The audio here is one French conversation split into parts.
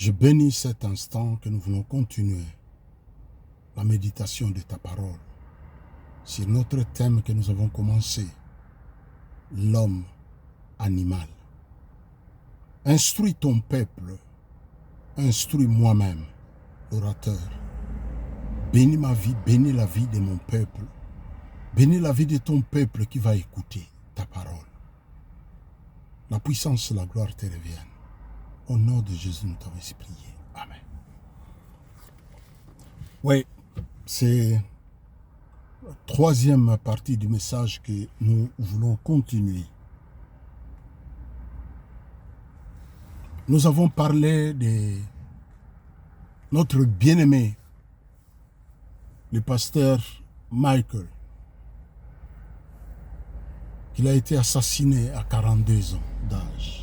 Je bénis cet instant que nous voulons continuer la méditation de ta parole sur notre thème que nous avons commencé, l'homme animal. Instruis ton peuple, instruis moi-même, l'orateur. Bénis ma vie, bénis la vie de mon peuple, bénis la vie de ton peuple qui va écouter ta parole. La puissance et la gloire te reviennent. Au nom de Jésus, nous t'avons prié. Amen. Oui, c'est la troisième partie du message que nous voulons continuer. Nous avons parlé de notre bien-aimé, le pasteur Michael, qu'il a été assassiné à 42 ans d'âge.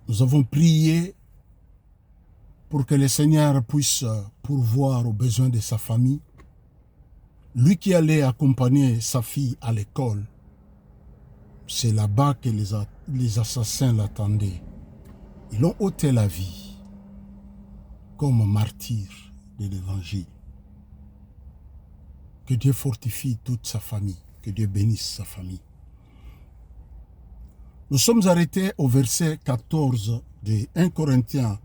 Nous avons prié pour que le Seigneur puisse pourvoir aux besoins de sa famille. Lui qui allait accompagner sa fille à l'école, c'est là-bas que les assassins l'attendaient. Ils ont ôté la vie comme martyr de l'Évangile. Que Dieu fortifie toute sa famille, que Dieu bénisse sa famille. Nous sommes arrêtés au verset 14 de 1 Corinthiens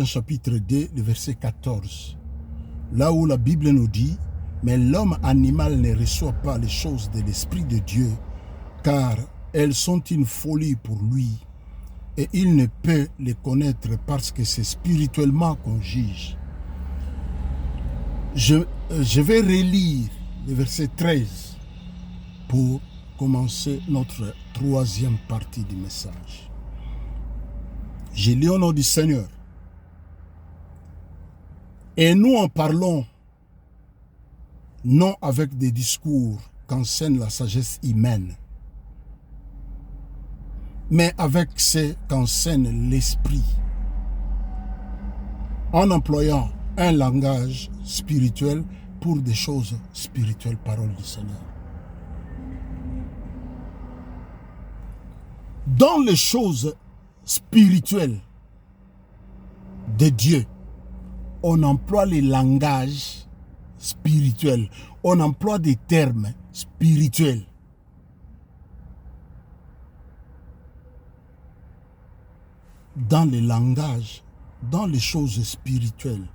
chapitre 2, le verset 14. Là où la Bible nous dit, mais l'homme animal ne reçoit pas les choses de l'Esprit de Dieu, car elles sont une folie pour lui, et il ne peut les connaître parce que c'est spirituellement qu'on juge. Je vais relire le verset 13 pour commencer notre troisième partie du message. J'ai lu au nom du Seigneur. Et nous en parlons non avec des discours qu'enseigne la sagesse humaine, mais avec ce qu'enseigne l'Esprit, en employant un langage spirituel pour des choses spirituelles, parole du Seigneur. Dans les choses spirituelles de Dieu, on emploie les langages spirituels, on emploie des termes spirituels. Dans les langages, dans les choses spirituelles,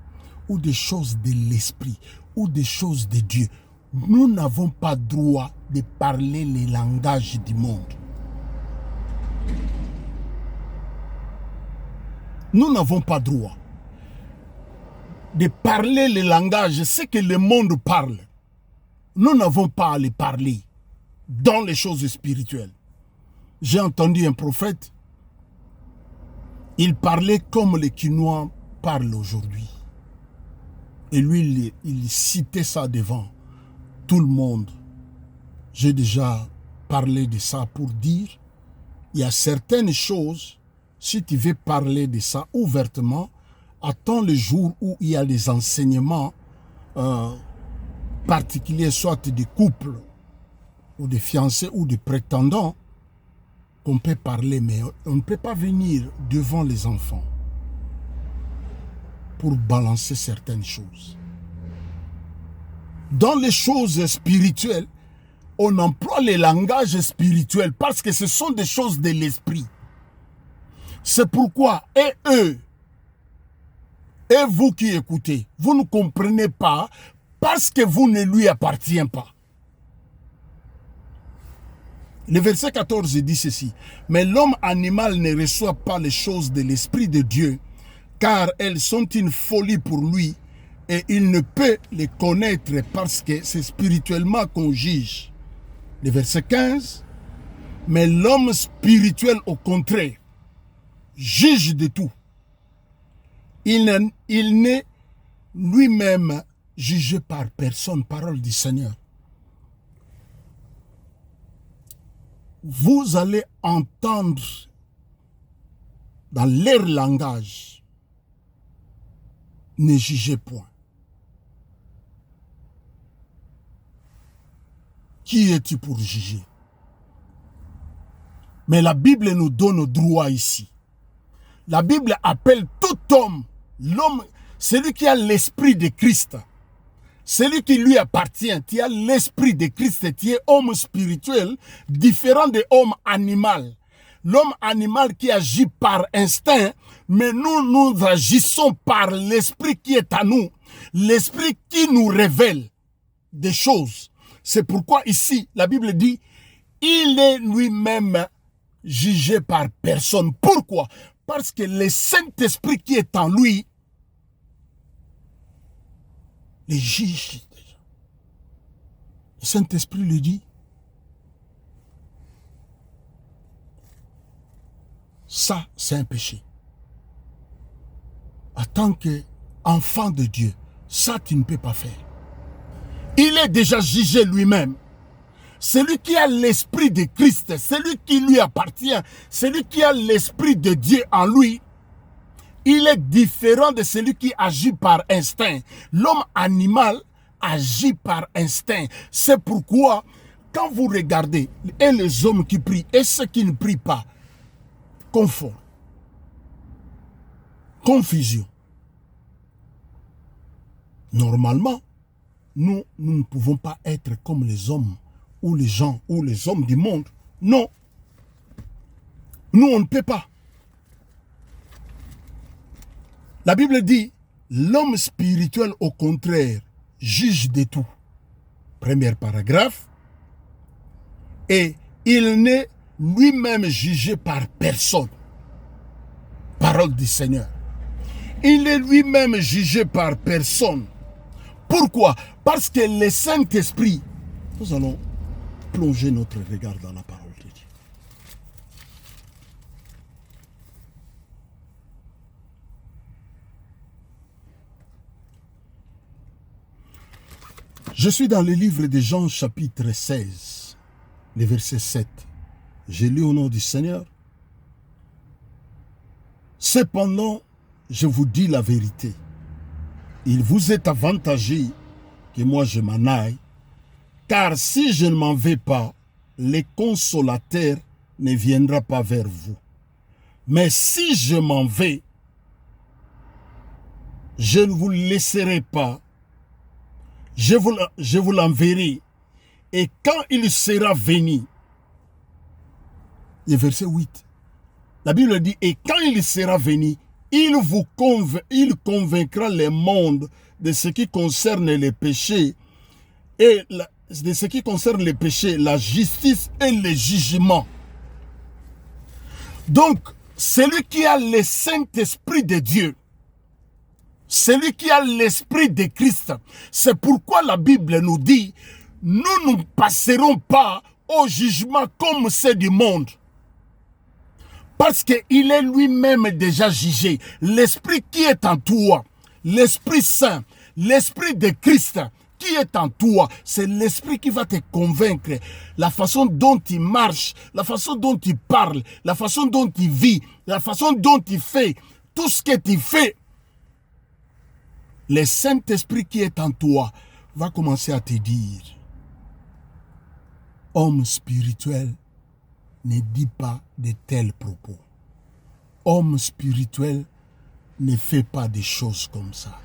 ou des choses de l'esprit, ou des choses de Dieu, nous n'avons pas droit de parler les langages du monde. Nous n'avons pas droit de parler les langages, ce que le monde parle. Nous n'avons pas à les parler dans les choses spirituelles. J'ai entendu un prophète, il parlait comme les Quinois parlent aujourd'hui. Et lui, il citait ça devant tout le monde. J'ai déjà parlé de ça pour dire, il y a certaines choses, si tu veux parler de ça ouvertement, attends le jour où il y a des enseignements particuliers, soit des couples, ou des fiancés, ou des prétendants, qu'on peut parler, mais on ne peut pas venir devant les enfants pour balancer certaines choses. Dans les choses spirituelles, on emploie les langages spirituels parce que ce sont des choses de l'esprit. C'est pourquoi, et eux, et vous qui écoutez, vous ne comprenez pas parce que vous ne lui appartenez pas. Le verset 14 dit ceci. Mais l'homme animal ne reçoit pas les choses de l'Esprit de Dieu, car elles sont une folie pour lui, et il ne peut les connaître parce que c'est spirituellement qu'on juge. Le verset 15. Mais l'homme spirituel, au contraire, juge de tout. Il n'est lui-même jugé par personne, parole du Seigneur. Vous allez entendre dans leur langage, ne jugez point. Qui es-tu pour juger? Mais la Bible nous donne droit ici. La Bible appelle tout homme, l'homme, celui qui a l'esprit de Christ, celui qui lui appartient, qui a l'esprit de Christ, qui est homme spirituel, différent de l'homme animal. L'homme animal qui agit par instinct, mais nous agissons par l'esprit qui est à nous, l'esprit qui nous révèle des choses. C'est pourquoi ici, la Bible dit, il est lui-même jugé par personne. Pourquoi? Parce que le Saint-Esprit qui est en lui, les juge déjà. Le Saint-Esprit lui dit, ça c'est un péché. En tant qu'enfant de Dieu, ça tu ne peux pas faire. Il est déjà jugé lui-même. Celui qui a l'esprit de Christ, celui qui lui appartient, celui qui a l'esprit de Dieu en lui, il est différent de celui qui agit par instinct. L'homme animal agit par instinct. C'est pourquoi, quand vous regardez, et les hommes qui prient, et ceux qui ne prient pas, confort, confusion. Normalement, nous ne pouvons pas être comme les hommes, ou les gens, ou les hommes du monde. Non. Nous, on ne peut pas. La Bible dit, l'homme spirituel, au contraire, juge de tout. Premier paragraphe. Et il n'est lui-même jugé par personne. Parole du Seigneur. Il est lui-même jugé par personne. Pourquoi? Parce que le Saint-Esprit, nous allons plonger notre regard dans la parole de Dieu. Je suis dans le livre de Jean chapitre 16, le verset 7. J'ai lu au nom du Seigneur. Cependant, je vous dis la vérité. Il vous est avantageux que moi je m'en aille, car si je ne m'en vais pas, le consolateur ne viendra pas vers vous. Mais si je m'en vais, je ne vous laisserai pas, je vous l'enverrai, et quand il sera venu, le verset 8, la Bible dit, et quand il sera venu, il convaincra le monde de ce qui concerne les péchés et de ce qui concerne les péchés, la justice et le jugement. Donc, celui qui a le Saint-Esprit de Dieu, celui qui a l'Esprit de Christ, c'est pourquoi la Bible nous dit, nous ne passerons pas au jugement comme c'est du monde. Parce qu'il est lui-même déjà jugé. L'Esprit qui est en toi, l'Esprit Saint, l'Esprit de Christ qui est en toi, c'est l'Esprit qui va te convaincre. La façon dont il marche, la façon dont il parle, la façon dont il vit, la façon dont il fait, tout ce que tu fais. Le Saint-Esprit qui est en toi va commencer à te dire, homme spirituel, ne dit pas de tels propos. Homme spirituel ne fait pas des choses comme ça.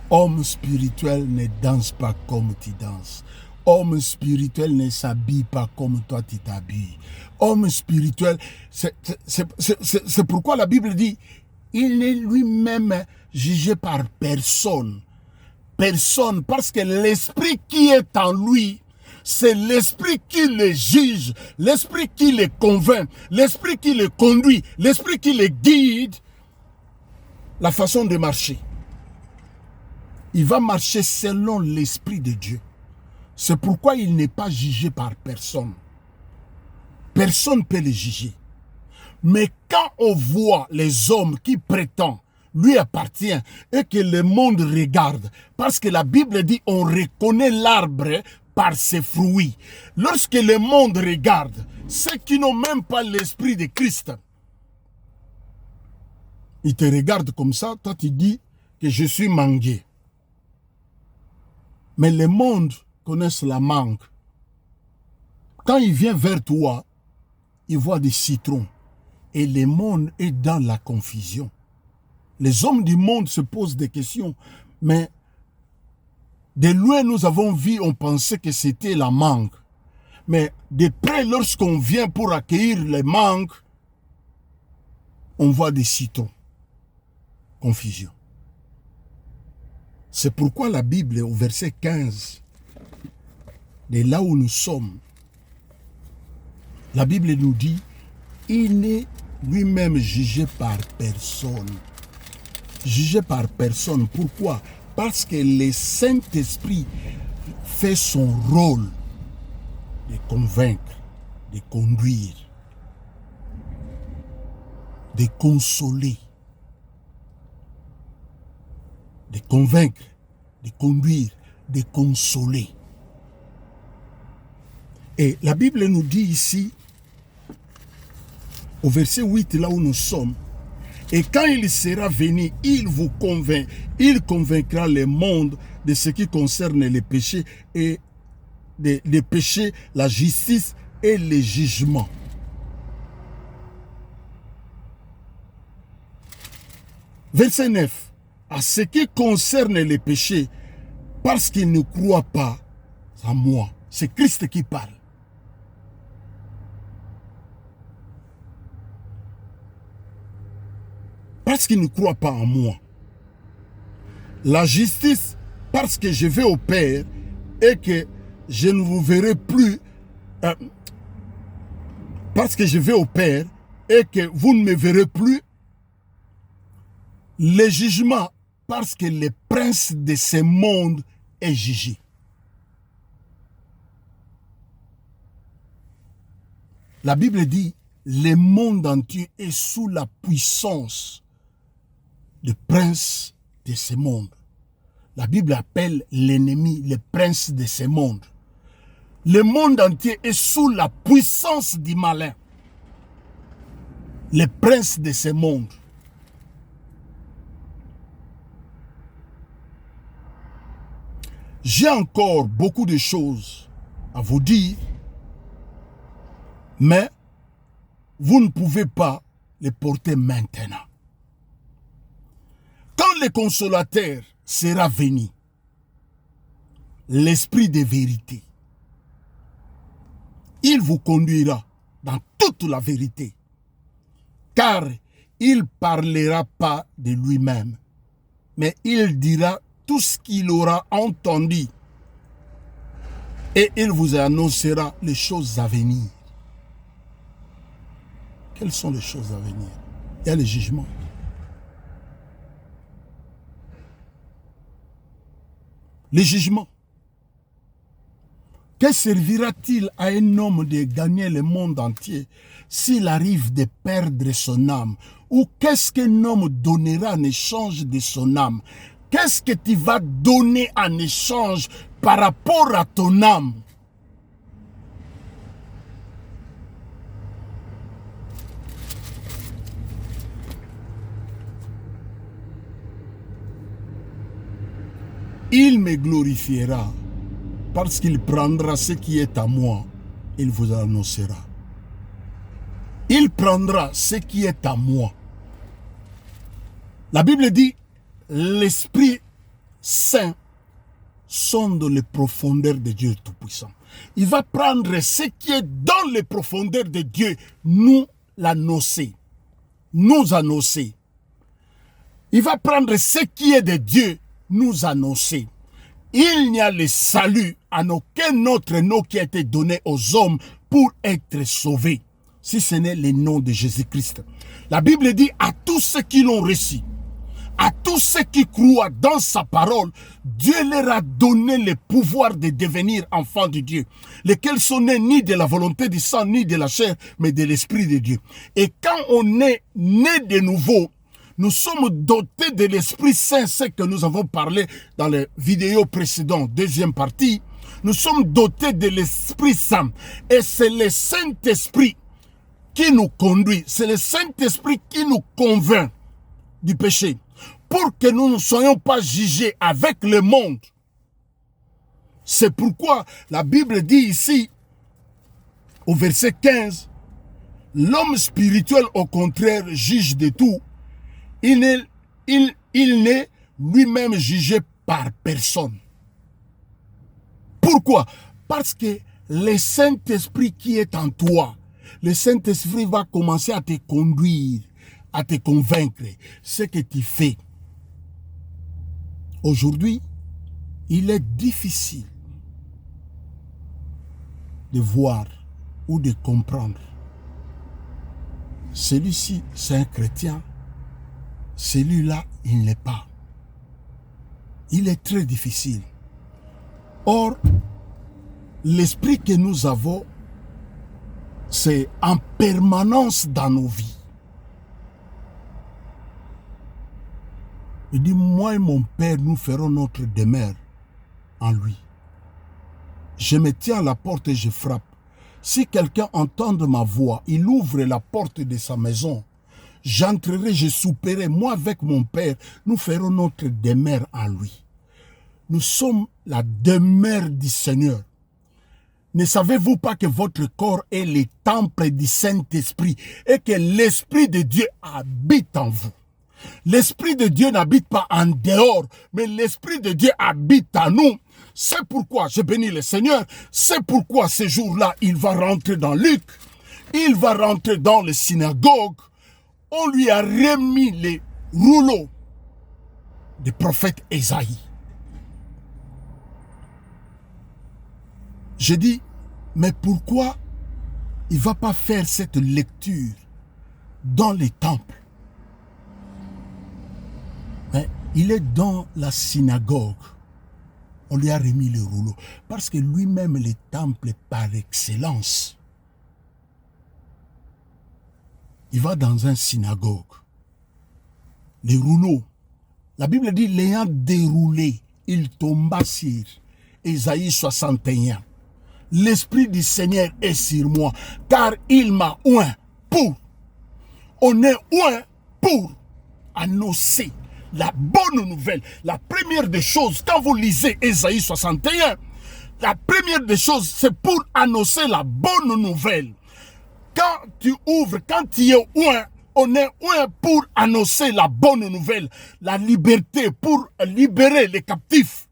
Homme spirituel ne danse pas comme tu danses. Homme spirituel ne s'habille pas comme toi tu t'habilles. Homme spirituel, c'est pourquoi la Bible dit, il est lui-même jugé par personne. Personne, parce que l'esprit qui est en lui, c'est l'esprit qui le juge, l'esprit qui le convainc, l'esprit qui le conduit, l'esprit qui le guide, la façon de marcher. Il va marcher selon l'esprit de Dieu. C'est pourquoi il n'est pas jugé par personne. Personne ne peut le juger. Mais quand on voit les hommes qui prétendent lui appartient et que le monde regarde, parce que la Bible dit on reconnaît l'arbre par ses fruits. Lorsque le monde regarde, ceux qui n'ont même pas l'esprit de Christ, ils te regardent comme ça, toi tu dis que je suis mangué. Mais le monde connaît la mangue. Quand il vient vers toi, ils voient des citrons. Et le monde est dans la confusion. Les hommes du monde se posent des questions. Mais de loin, nous avons vu, on pensait que c'était la mangue. Mais de près, lorsqu'on vient pour accueillir les mangues, on voit des citrons. Confusion. C'est pourquoi la Bible, au verset 15, de là où nous sommes, la Bible nous dit, il n'est lui-même jugé par personne. Jugé par personne. Pourquoi? Parce que le Saint-Esprit fait son rôle de convaincre, de conduire, de consoler, de convaincre, de conduire, de consoler. Et la Bible nous dit ici, au verset 8, là où nous sommes, et quand il sera venu, il convaincra le monde de ce qui concerne les péchés, et les péchés, la justice et le jugement. Verset 9. À ce qui concerne les péchés, parce qu'ils ne croient pas en moi. C'est Christ qui parle. Parce qu'ils ne croient pas en moi. La justice, parce que je vais au Père et que je ne vous verrai plus. Parce que je vais au Père et que vous ne me verrez plus. Le jugement, parce que le prince de ce monde est jugé. La Bible dit, le monde entier est sous la puissance du prince de ce monde. La Bible appelle l'ennemi le prince de ce monde. Le monde entier est sous la puissance du malin. Le prince de ce monde. J'ai encore beaucoup de choses à vous dire, mais vous ne pouvez pas les porter maintenant. Quand le consolateur sera venu, l'esprit de vérité, il vous conduira dans toute la vérité, car il ne parlera pas de lui-même, mais il dira tout ce qu'il aura entendu, et il vous annoncera les choses à venir. Quelles sont les choses à venir? Il y a le jugement. Le jugement. Que servira-t-il à un homme de gagner le monde entier s'il arrive de perdre son âme? Ou qu'est-ce qu'un homme donnera en échange de son âme? Qu'est-ce que tu vas donner en échange par rapport à ton âme? Il me glorifiera parce qu'il prendra ce qui est à moi, il vous annoncera. Il prendra ce qui est à moi. La Bible dit, l'Esprit Saint sonde les profondeurs de Dieu Tout-Puissant. Il va prendre ce qui est dans les profondeurs de Dieu, nous l'annoncer, nous annoncer. Il va prendre ce qui est de Dieu, nous annoncer. Il n'y a le salut en aucun autre nom qui a été donné aux hommes pour être sauvés, si ce n'est le nom de Jésus-Christ. La Bible dit à tous ceux qui l'ont reçu, à tous ceux qui croient dans sa parole, Dieu leur a donné le pouvoir de devenir enfants de Dieu, lesquels sont nés ni de la volonté du sang, ni de la chair, mais de l'Esprit de Dieu. Et quand on est né de nouveau, nous sommes dotés de l'Esprit Saint, ce que nous avons parlé dans les vidéos précédentes, deuxième partie. Nous sommes dotés de l'Esprit Saint. Et c'est le Saint-Esprit qui nous conduit. C'est le Saint-Esprit qui nous convainc du péché. Pour que nous ne soyons pas jugés avec le monde. C'est pourquoi la Bible dit ici, au verset 15, L'homme spirituel, au contraire, juge de tout. Il n'est lui-même jugé par personne. Pourquoi? Parce que le Saint-Esprit qui est en toi, le Saint-Esprit va commencer à te conduire, à te convaincre ce que tu fais. Aujourd'hui, il est difficile de voir ou de comprendre. Celui-ci, c'est un chrétien. Celui-là, il n'est pas. Il est très difficile. Or, l'esprit que nous avons, c'est en permanence dans nos vies. Il dit, moi et mon Père, nous ferons notre demeure en lui. Je me tiens à la porte et je frappe. Si quelqu'un entend ma voix, il ouvre la porte de sa maison. J'entrerai, je souperai, moi avec mon Père, nous ferons notre demeure en lui. Nous sommes la demeure du Seigneur. Ne savez-vous pas que votre corps est le temple du Saint-Esprit et que l'Esprit de Dieu habite en vous? L'Esprit de Dieu n'habite pas en dehors, mais l'Esprit de Dieu habite en nous. C'est pourquoi, je bénis le Seigneur, c'est pourquoi ce jour-là, il va rentrer dans Luc, il va rentrer dans les synagogues. On lui a remis les rouleaux du prophète Ésaïe. Je dis, mais pourquoi il ne va pas faire cette lecture dans les temples? Mais il est dans la synagogue. On lui a remis le rouleau. Parce que lui-même, le temple par excellence. Il va dans un synagogue. Les rouleaux. La Bible dit, l'ayant déroulé, il tomba sur Ésaïe 61. L'Esprit du Seigneur est sur moi, car il m'a oint pour. On est oint pour annoncer la bonne nouvelle. La première des choses, quand vous lisez Ésaïe 61, la première des choses, c'est pour annoncer la bonne nouvelle. Quand tu ouvres, quand tu es oint, on est oint pour annoncer la bonne nouvelle, la liberté, pour libérer les captifs,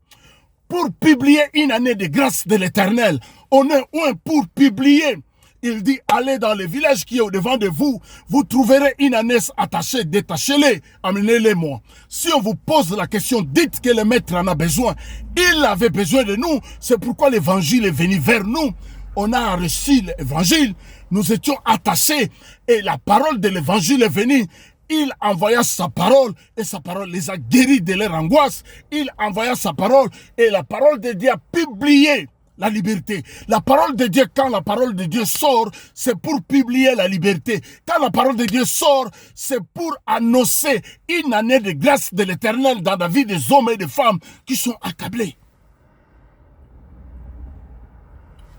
pour publier une année de grâce de l'Éternel. On est oint pour publier. Il dit, allez dans le village qui est au-devant de vous, vous trouverez une ânesse attachée, détachez-les, amenez-les-moi. Si on vous pose la question, dites que le maître en a besoin. Il avait besoin de nous, c'est pourquoi l'évangile est venu vers nous. On a reçu l'évangile, nous étions attachés et la parole de l'évangile est venue. Il envoya sa parole et sa parole les a guéris de leur angoisse. Il envoya sa parole et la parole de Dieu a publié la liberté. La parole de Dieu, quand la parole de Dieu sort, c'est pour publier la liberté. Quand la parole de Dieu sort, c'est pour annoncer une année de grâce de l'Éternel dans la vie des hommes et des femmes qui sont accablés.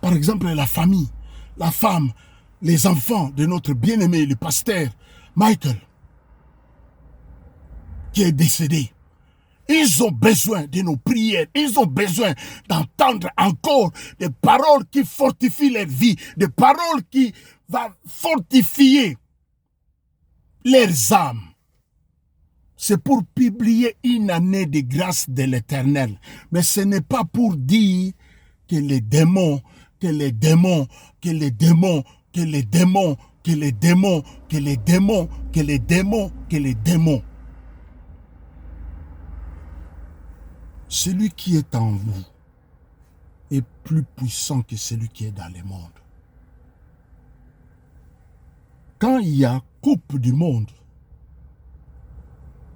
Par exemple, la famille, la femme, les enfants de notre bien-aimé, le pasteur Michael, qui est décédé. Ils ont besoin de nos prières. Ils ont besoin d'entendre encore des paroles qui fortifient leur vie, des paroles qui vont fortifier leurs âmes. C'est pour publier une année de grâce de l'Éternel. Mais ce n'est pas pour dire que les démons, que les démons, que les démons, que les démons, que les démons, que les démons, que les démons, que les démons. Celui qui est en vous est plus puissant que celui qui est dans le monde. Quand il y a Coupe du monde,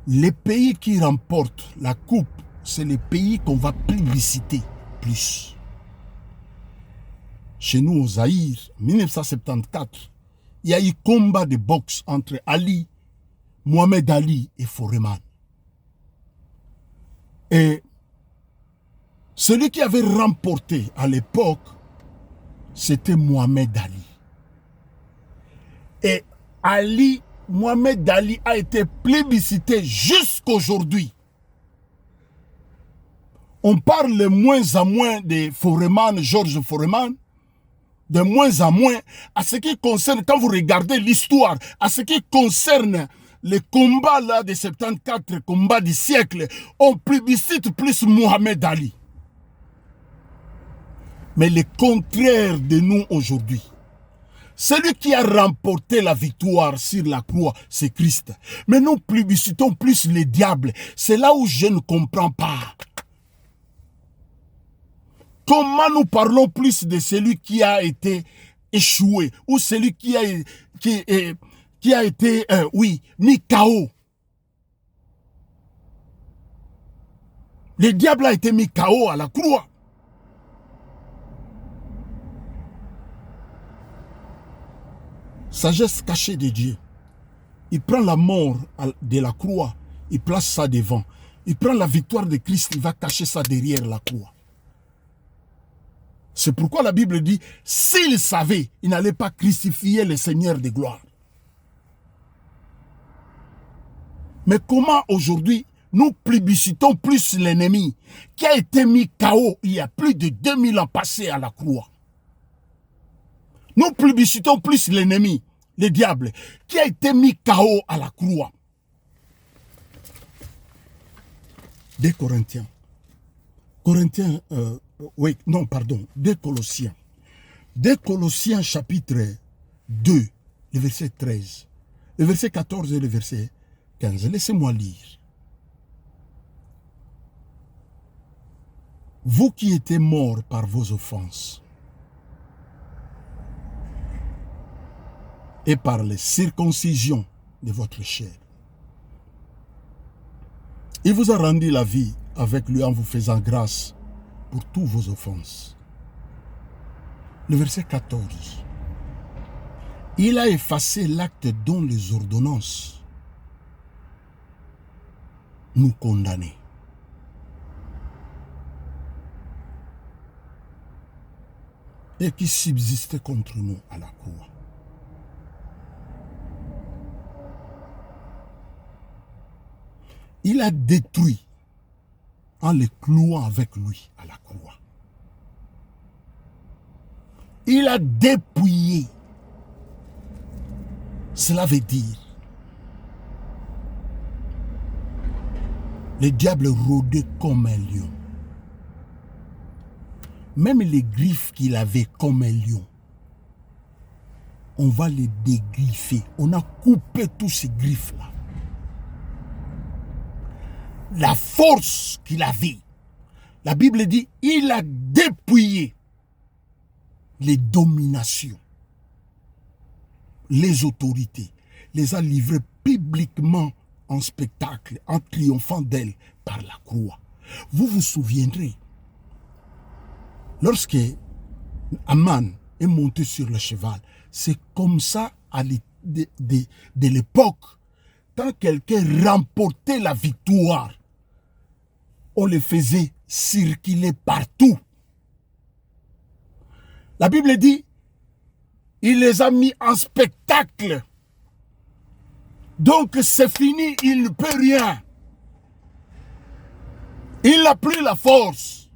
les pays qui remportent la coupe, c'est les pays qu'on va plébisciter plus. Chez nous, au Zaïre, 1974, il y a eu combat de boxe entre Ali, Mohamed Ali et Foreman. Et celui qui avait remporté à l'époque, c'était Mohamed Ali. Et Mohamed Ali a été plébiscité jusqu'aujourd'hui. On parle moins en moins de Foreman, Georges Foreman, de moins en moins à ce qui concerne, quand vous regardez l'histoire, à ce qui concerne les combats là de 74, combats du siècle, on plébiscite plus Mohamed Ali. Mais le contraire de nous aujourd'hui, celui qui a remporté la victoire sur la croix, c'est Christ. Mais nous plébiscitons plus le diable. C'est là où je ne comprends pas. Comment nous parlons plus de celui qui a été échoué ou celui qui a été, mis KO. Le diable a été mis KO à la croix. Sagesse cachée de Dieu. Il prend la mort de la croix, il place ça devant. Il prend la victoire de Christ, il va cacher ça derrière la croix. C'est pourquoi la Bible dit, s'il savait, il n'allait pas crucifier le Seigneur de gloire. Mais comment aujourd'hui, nous plébiscitons plus l'ennemi qui a été mis KO il y a plus de 2000 ans passés à la croix. Nous plébiscitons plus l'ennemi, le diable, qui a été mis KO à la croix. 2 Corinthiens. 2 Colossiens. 2 Colossiens chapitre 2, le verset 13. Le verset 14 et le verset 15. Laissez-moi lire. Vous qui étiez morts par vos offenses et par les circoncisions de votre chair, il vous a rendu la vie avec lui en vous faisant grâce pour toutes vos offenses. Le verset 14. Il a effacé l'acte dont les ordonnances nous condamnaient. Et qui subsistait contre nous à la croix. Il a détruit en les clouant avec lui à la croix. Il a dépouillé. Cela veut dire le diable rôdait comme un lion. Même les griffes qu'il avait comme un lion, on va les dégriffer. On a coupé tous ces griffes-là. La force qu'il avait, la Bible dit, il a dépouillé les dominations, les autorités, les a livrées publiquement en spectacle, en triomphant d'elles par la croix. Vous vous souviendrez, lorsque Aman est monté sur le cheval, c'est comme ça de l'époque, quand quelqu'un remportait la victoire, on le faisait circuler partout. La Bible dit, il les a mis en spectacle. Donc c'est fini, il ne peut rien. Il n'a plus la force.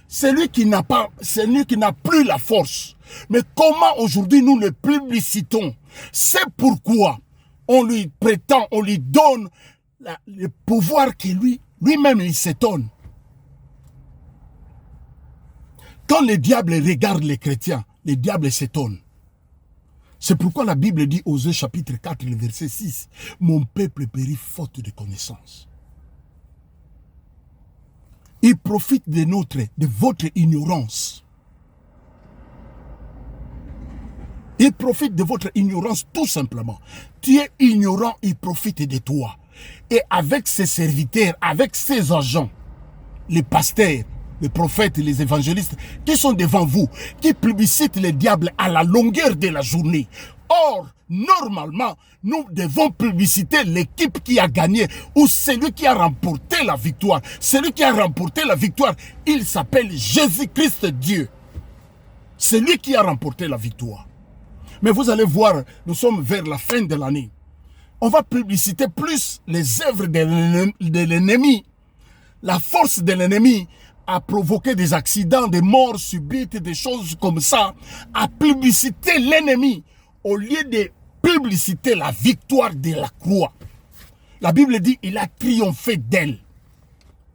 C'est lui qui n'a plus la force. Mais comment aujourd'hui nous le publicitons? C'est pourquoi on lui prétend, on lui donne le pouvoir que lui-même il s'étonne. Quand le diable regarde les chrétiens, le diable s'étonne. C'est pourquoi la Bible dit, Osée chapitre 4, le verset 6, « Mon peuple périt faute de connaissance. » Il profite de votre ignorance. Il profite de votre ignorance tout simplement. Tu es ignorant, il profite de toi. Et avec ses serviteurs, avec ses agents, les pasteurs, les prophètes, les évangélistes, qui sont devant vous, qui publicitent le diable à la longueur de la journée. Or, normalement, nous devons publiciter l'équipe qui a gagné ou celui qui a remporté la victoire. Celui qui a remporté la victoire, il s'appelle Jésus-Christ Dieu. C'est lui qui a remporté la victoire. Mais vous allez voir, nous sommes vers la fin de l'année. On va publiciter plus les œuvres de l'ennemi, la force de l'ennemi, à provoquer des accidents, des morts subites, des choses comme ça, à publiciter l'ennemi, au lieu de publiciter la victoire de la croix. La Bible dit il a triomphé d'elle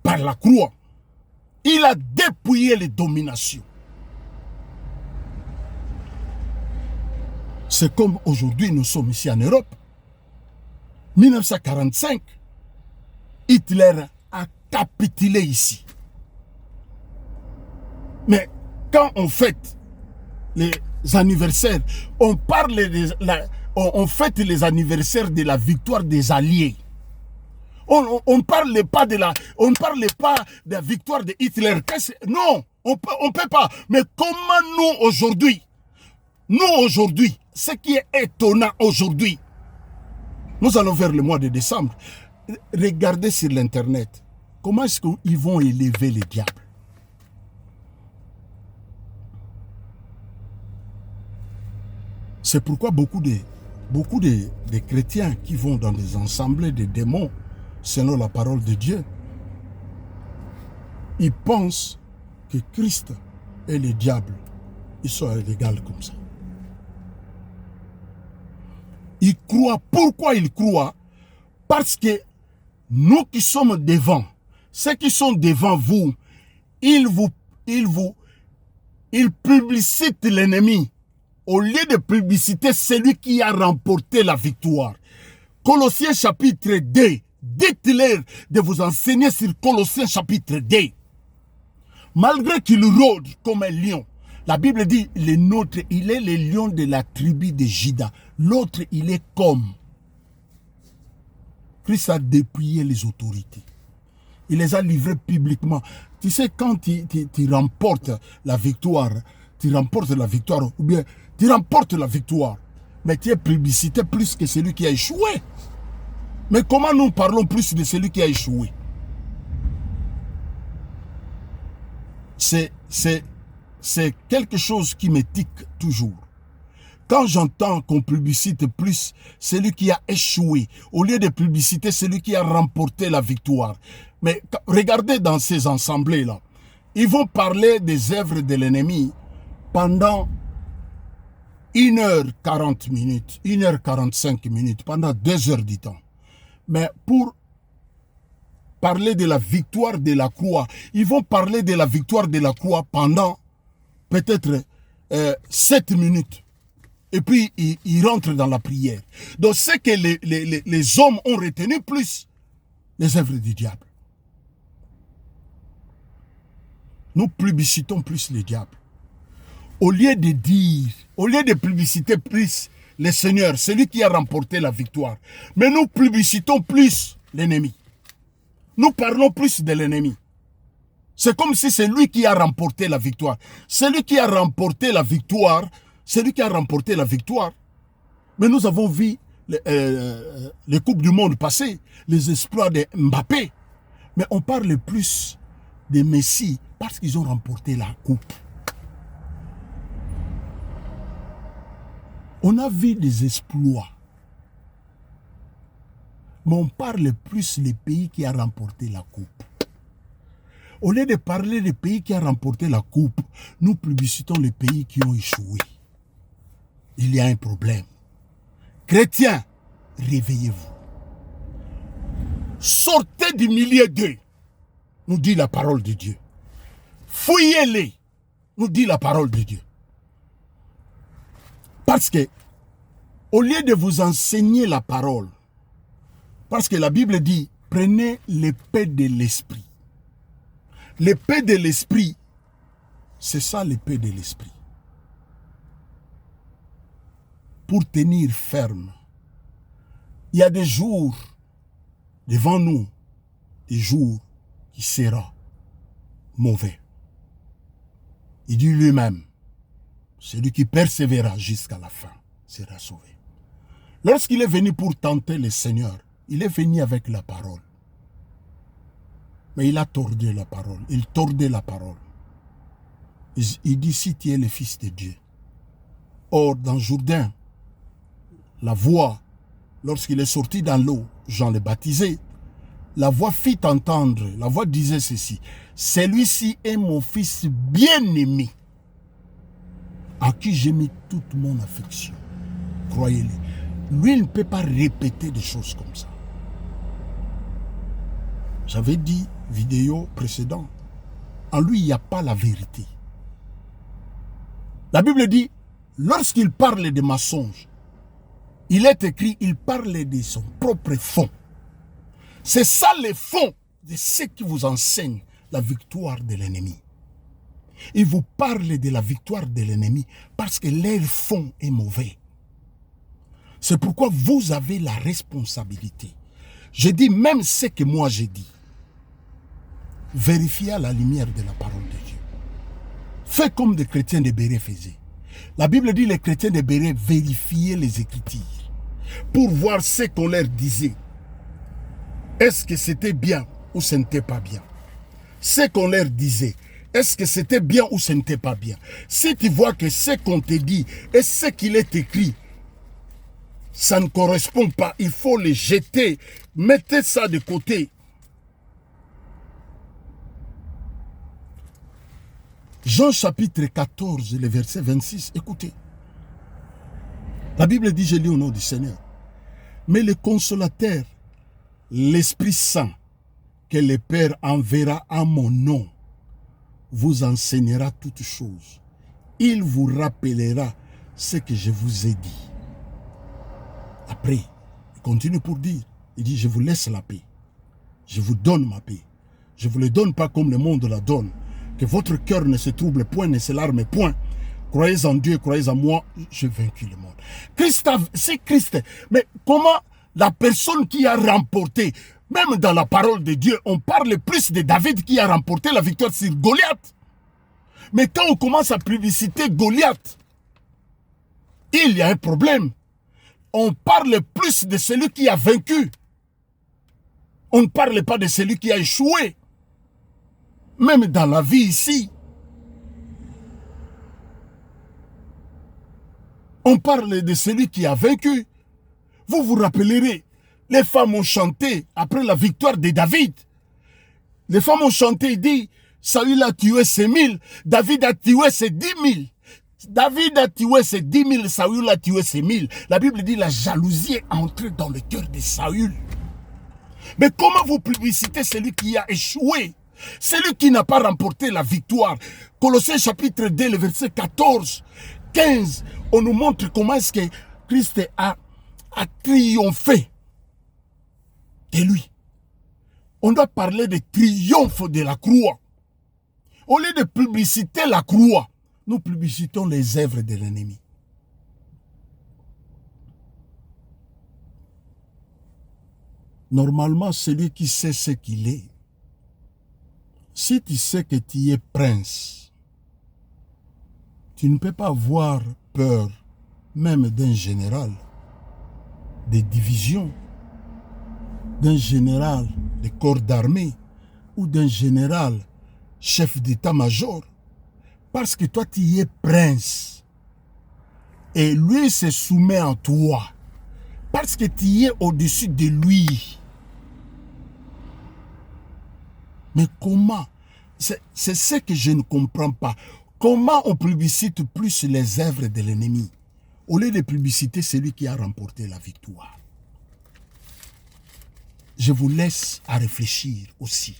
par la croix. Il a dépouillé les dominations. C'est comme aujourd'hui nous sommes ici en Europe. 1945, Hitler a capitulé ici. Mais quand on fête les anniversaires, on fête les anniversaires de la victoire des Alliés. On ne parle pas de la victoire de Hitler. Non, on peut pas. Mais comment nous aujourd'hui, ce qui est étonnant aujourd'hui, nous allons vers le mois de décembre. Regardez sur l'internet, comment est-ce qu'ils vont élever le diable? C'est pourquoi beaucoup de chrétiens qui vont dans des assemblées de démons, selon la parole de Dieu, ils pensent que Christ et le diable, ils sont égaux comme ça. Ils croient. Pourquoi ils croient? Parce que nous qui sommes devant, ceux qui sont devant vous, ils publicitent l'ennemi. Au lieu de publiciter celui qui a remporté la victoire. Colossiens chapitre 2. Dites-leur de vous enseigner sur Colossiens chapitre 2. Malgré qu'il rôde comme un lion, la Bible dit, le nôtre, il est le lion de la tribu de Juda. L'autre, il est comme. Christ a dépouillé les autorités. Il les a livrées publiquement. Tu sais, quand tu remportes la victoire, ou bien tu remportes la victoire, mais tu es publicité plus que celui qui a échoué. Mais comment nous parlons plus de celui qui a échoué? C'est quelque chose qui me tique toujours. Quand j'entends qu'on publicite plus celui qui a échoué, au lieu de publiciter celui qui a remporté la victoire. Mais regardez dans ces assemblées-là, ils vont parler des œuvres de l'ennemi pendant 1h40 minutes, 1h45 minutes, pendant 2 heures du temps. Mais pour parler de la victoire de la croix, ils vont parler de la victoire de la croix pendant peut-être 7 minutes. Et puis, ils rentrent dans la prière. Donc, c'est que les hommes ont retenu plus les œuvres du diable. Nous publicitons plus le diable. Au lieu de publiciter plus le Seigneur, celui qui a remporté la victoire, mais nous publicitons plus l'ennemi. Nous parlons plus de l'ennemi. C'est comme si c'est lui qui a remporté la victoire. Celui qui a remporté la victoire, mais nous avons vu les Coupes du Monde passées, les exploits de Mbappé. Mais on parle plus de Messi parce qu'ils ont remporté la coupe. On a vu des exploits. Mais on parle plus des pays qui ont remporté la coupe. Au lieu de parler des pays qui ont remporté la coupe, nous publicitons les pays qui ont échoué. Il y a un problème. Chrétiens, réveillez-vous. Sortez du milieu d'eux, nous dit la parole de Dieu. Fouillez-les, nous dit la parole de Dieu. Parce que, au lieu de vous enseigner la parole, parce que la Bible dit, prenez l'épée de l'esprit. L'épée de l'esprit, c'est ça l'épée de l'esprit. Pour tenir ferme. Il y a des jours devant nous, des jours qui seront mauvais. Il dit lui-même, celui qui persévérera jusqu'à la fin sera sauvé. Lorsqu'il est venu pour tenter le Seigneur, il est venu avec la parole. Mais il a tordu la parole. Il tordait la parole. Il dit, si tu es le Fils de Dieu. Or, dans Jourdain, la voix, lorsqu'il est sorti dans l'eau, Jean le baptisé, la voix fit entendre, la voix disait ceci: celui-ci est mon fils bien-aimé, à qui j'ai mis toute mon affection. Croyez-le. Lui, il ne peut pas répéter des choses comme ça. J'avais dit, vidéo précédente, en lui, il n'y a pas la vérité. La Bible dit, lorsqu'il parle de mensonges, il est écrit, il parle de son propre fond. C'est ça le fond de ce qui vous enseigne la victoire de l'ennemi. Il vous parle de la victoire de l'ennemi parce que leur fond est mauvais. C'est pourquoi vous avez la responsabilité. Je dis même ce que moi j'ai dit. Vérifiez à la lumière de la parole de Dieu. Faites comme des chrétiens de Béret faisaient. La Bible dit les chrétiens de Béret vérifiaient les Écritures pour voir ce qu'on leur disait. Est-ce que c'était bien ou ce n'était pas bien? Ce qu'on leur disait, est-ce que c'était bien ou ce n'était pas bien? Si tu vois que ce qu'on te dit et ce qu'il est écrit, ça ne correspond pas, il faut le jeter. Mettez ça de côté. Jean chapitre 14, le verset 26, écoutez. La Bible dit, je lis au nom du Seigneur. Mais le consolateur, l'Esprit Saint, que le Père enverra en mon nom, vous enseignera toutes choses. Il vous rappellera ce que je vous ai dit. Après, il continue pour dire, il dit, je vous laisse la paix. Je vous donne ma paix. Je ne vous le donne pas comme le monde la donne. Que votre cœur ne se trouble point, ne s'alarme point. Croyez en Dieu, croyez en moi, j'ai vaincu le monde. C'est Christ. Mais comment la personne qui a remporté, même dans la parole de Dieu, on parle plus de David qui a remporté la victoire sur Goliath. Mais quand on commence à publiciter Goliath, il y a un problème. On parle plus de celui qui a vaincu. On ne parle pas de celui qui a échoué. Même dans la vie ici. On parle de celui qui a vaincu. Vous vous rappellerez, les femmes ont chanté après la victoire de David. Les femmes ont chanté et dit, Saül a tué ses 1000, David a tué ses 10 000. David a tué ses 10 000, Saül a tué ses 1000. La Bible dit, la jalousie est entrée dans le cœur de Saül. Mais comment vous publicitez celui qui a échoué? Celui qui n'a pas remporté la victoire. Colossiens chapitre 2, le verset 14, 15, on nous montre comment est-ce que Christ a triomphé de lui. On doit parler de triomphe de la croix. Au lieu de publiciter la croix, nous publicitons les œuvres de l'ennemi. Normalement, celui qui sait ce qu'il est, si tu sais que tu es prince, tu ne peux pas avoir peur même d'un général, des divisions, d'un général des corps d'armée ou d'un général chef d'état-major. Parce que toi, tu es prince. Et lui se soumet en toi. Parce que tu es au-dessus de lui. Mais comment? C'est ce que je ne comprends pas. Comment on publicite plus les œuvres de l'ennemi au lieu de publiciter celui qui a remporté la victoire? Je vous laisse à réfléchir aussi.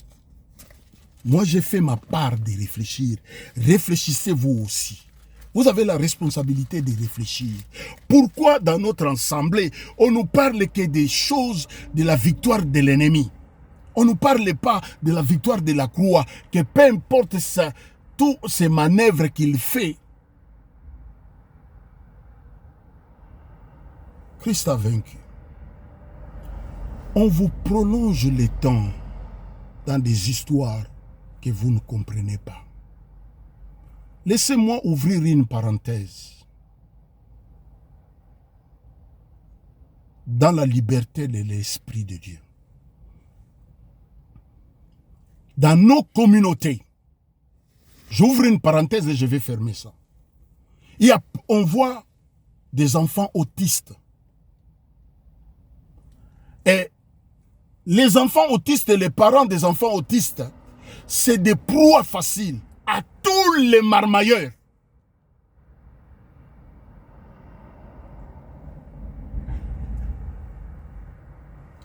Moi, j'ai fait ma part de réfléchir. Réfléchissez-vous aussi. Vous avez la responsabilité de réfléchir. Pourquoi dans notre assemblée, on ne nous parle que des choses de la victoire de l'ennemi? On ne nous parle pas de la victoire de la croix, que peu importe ça, tous ces manœuvres qu'il fait, Christ a vaincu. On vous prolonge le temps dans des histoires que vous ne comprenez pas. Laissez-moi ouvrir une parenthèse. Dans la liberté de l'Esprit de Dieu. Dans nos communautés, j'ouvre une parenthèse et je vais fermer ça. On voit des enfants autistes. Et Les enfants autistes et les parents des enfants autistes, c'est des proies faciles à tous les marmailleurs.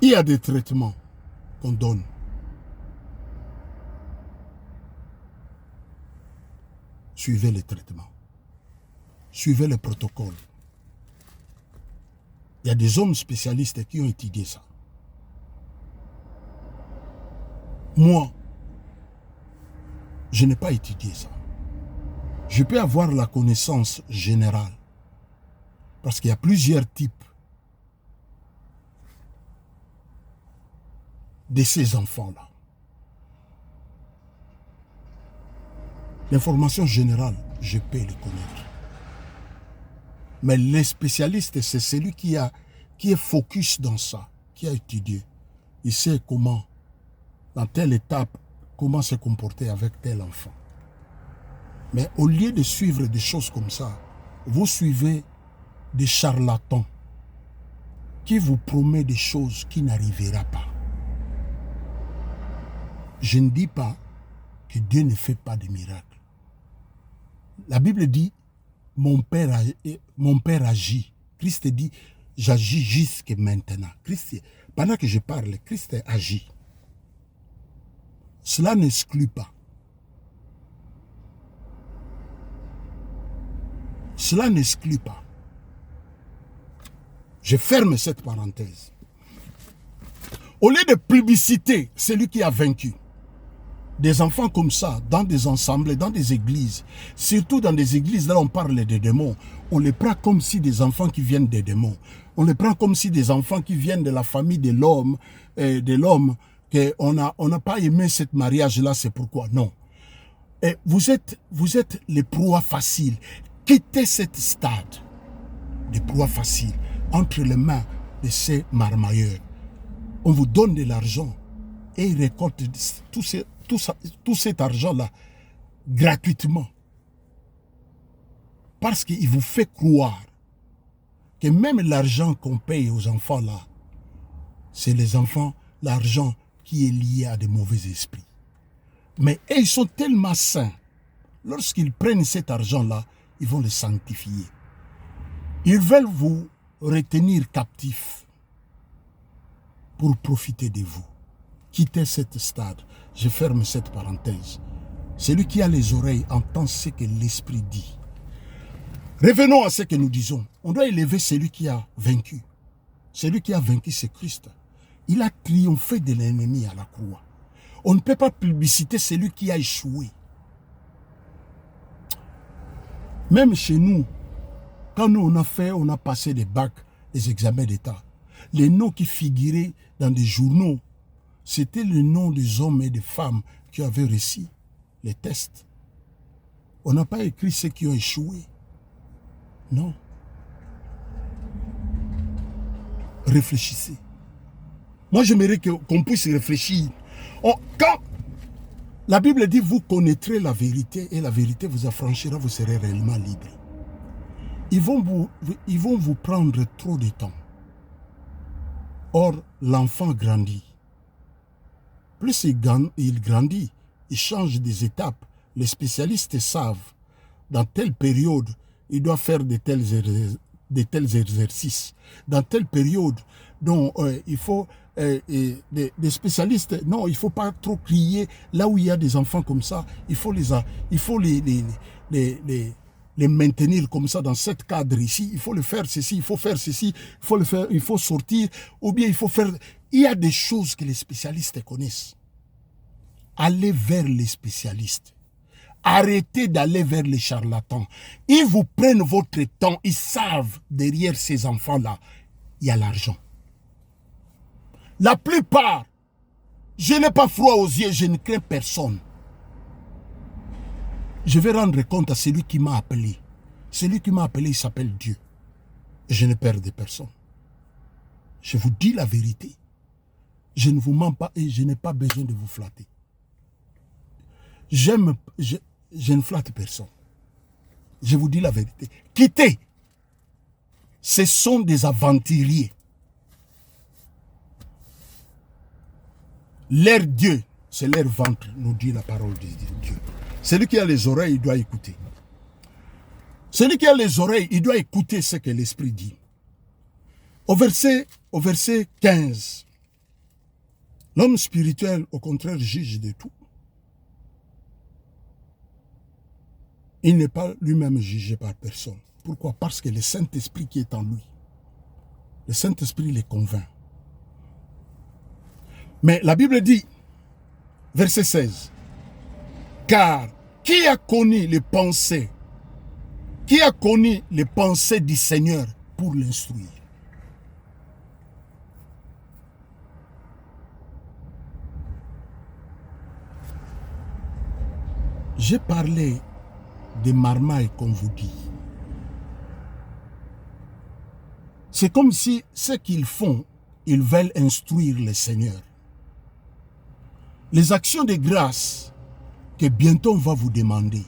Il y a des traitements qu'on donne. Suivez les traitements. Suivez le protocole. Il y a des hommes spécialistes qui ont étudié ça. Moi, je n'ai pas étudié ça. Je peux avoir la connaissance générale. Parce qu'il y a plusieurs types de ces enfants-là. L'information générale, je peux les connaître. Mais les spécialistes, c'est celui qui est focus dans ça, qui a étudié. Il sait comment, dans telle étape, comment se comporter avec tel enfant. Mais au lieu de suivre des choses comme ça, vous suivez des charlatans qui vous promettent des choses qui n'arriveront pas. Je ne dis pas que Dieu ne fait pas de miracles. La Bible dit, mon Père agit. Christ dit, j'agis jusque maintenant. Christ, pendant que je parle, Christ agit. Cela n'exclut pas. Cela n'exclut pas. Je ferme cette parenthèse. Au lieu de publicité, celui qui a vaincu. Des enfants comme ça, dans des ensembles, dans des églises, surtout dans des églises, là on parle des démons, on les prend comme si des enfants qui viennent des démons. On les prend comme si des enfants qui viennent de la famille de l'homme, qu'on n'a pas aimé ce mariage-là, c'est pourquoi. Non. Et vous êtes les proies faciles. Quittez cette stade de proies faciles entre les mains de ces marmailleurs. On vous donne de l'argent et ils récoltent tout cet argent-là gratuitement. Parce qu'il vous fait croire que même l'argent qu'on paye aux enfants-là, c'est les enfants, l'argent qui est lié à des mauvais esprits. Mais ils sont tellement saints. Lorsqu'ils prennent cet argent-là, ils vont le sanctifier. Ils veulent vous retenir captifs pour profiter de vous. Quittez cette stade. Je ferme cette parenthèse. Celui qui a les oreilles entend ce que l'Esprit dit. Revenons à ce que nous disons. On doit élever celui qui a vaincu. Celui qui a vaincu, c'est Christ. Il a triomphé de l'ennemi à la croix. On ne peut pas publiciter celui qui a échoué. Même chez nous, quand nous on a passé des bacs, des examens d'État, les noms qui figuraient dans des journaux, c'était le nom des hommes et des femmes qui avaient réussi les tests. On n'a pas écrit ceux qui ont échoué. Non. Réfléchissez. Moi, j'aimerais qu'on puisse réfléchir. Quand la Bible dit, vous connaîtrez la vérité et la vérité vous affranchira, vous serez réellement libre. Ils vont vous prendre trop de temps. Or, l'enfant grandit. Plus il grandit, il change des étapes. Les spécialistes savent, dans telle période, il doit faire de tels exercices. Dans telle période, donc, il faut des spécialistes, non, il ne faut pas trop crier. Là où il y a des enfants comme ça, il faut les maintenir comme ça dans cet cadre ici. Il faut le faire ceci, il faut faire ceci, il faut sortir, ou bien il faut faire... Il y a des choses que les spécialistes connaissent. Allez vers les spécialistes. Arrêtez d'aller vers les charlatans. Ils vous prennent votre temps. Ils savent, derrière ces enfants-là, il y a l'argent. La plupart, je n'ai pas froid aux yeux, je ne crains personne. Je vais rendre compte à celui qui m'a appelé. Celui qui m'a appelé, il s'appelle Dieu. Et je ne perds de personne. Je vous dis la vérité. Je ne vous mens pas et je n'ai pas besoin de vous flatter. Je ne flatte personne. Je vous dis la vérité. Quittez. Ce sont des aventuriers. Leur Dieu, c'est leur ventre, nous dit la parole de Dieu. Celui qui a les oreilles, il doit écouter. Celui qui a les oreilles, il doit écouter ce que l'Esprit dit. Au verset 15, l'homme spirituel, au contraire, juge de tout. Il n'est pas lui-même jugé par personne. Pourquoi? Parce que le Saint-Esprit qui est en lui, le Saint-Esprit les convainc. Mais la Bible dit, verset 16, « Car qui a connu les pensées, qui a connu les pensées du Seigneur pour l'instruire ?» J'ai parlé des marmailles, comme vous dit. C'est comme si ce qu'ils font, ils veulent instruire le Seigneur. Les actions de grâce que bientôt on va vous demander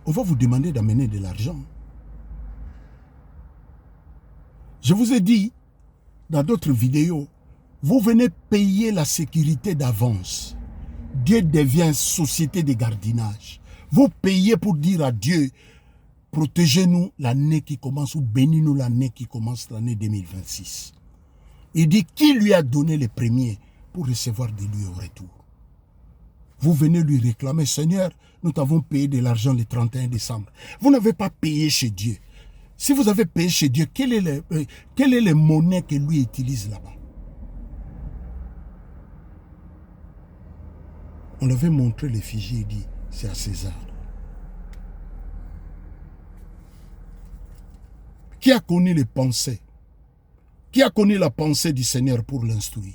d'amener de l'argent. Je vous ai dit dans d'autres vidéos, vous venez payer la sécurité d'avance. Dieu devient société de gardiennage. Vous payez pour dire à Dieu, protégez-nous l'année qui commence ou bénis-nous l'année qui commence, l'année 2026. Il dit, qui lui a donné les premiers pour recevoir de lui au retour? Vous venez lui réclamer, Seigneur, nous t'avons payé de l'argent le 31 décembre. Vous n'avez pas payé chez Dieu. Si vous avez payé chez Dieu, quelle est les monnaies que lui utilise là-bas? On avait montré l'effigie et dit, c'est à César. Qui a connu les pensées? Qui a connu la pensée du Seigneur pour l'instruire?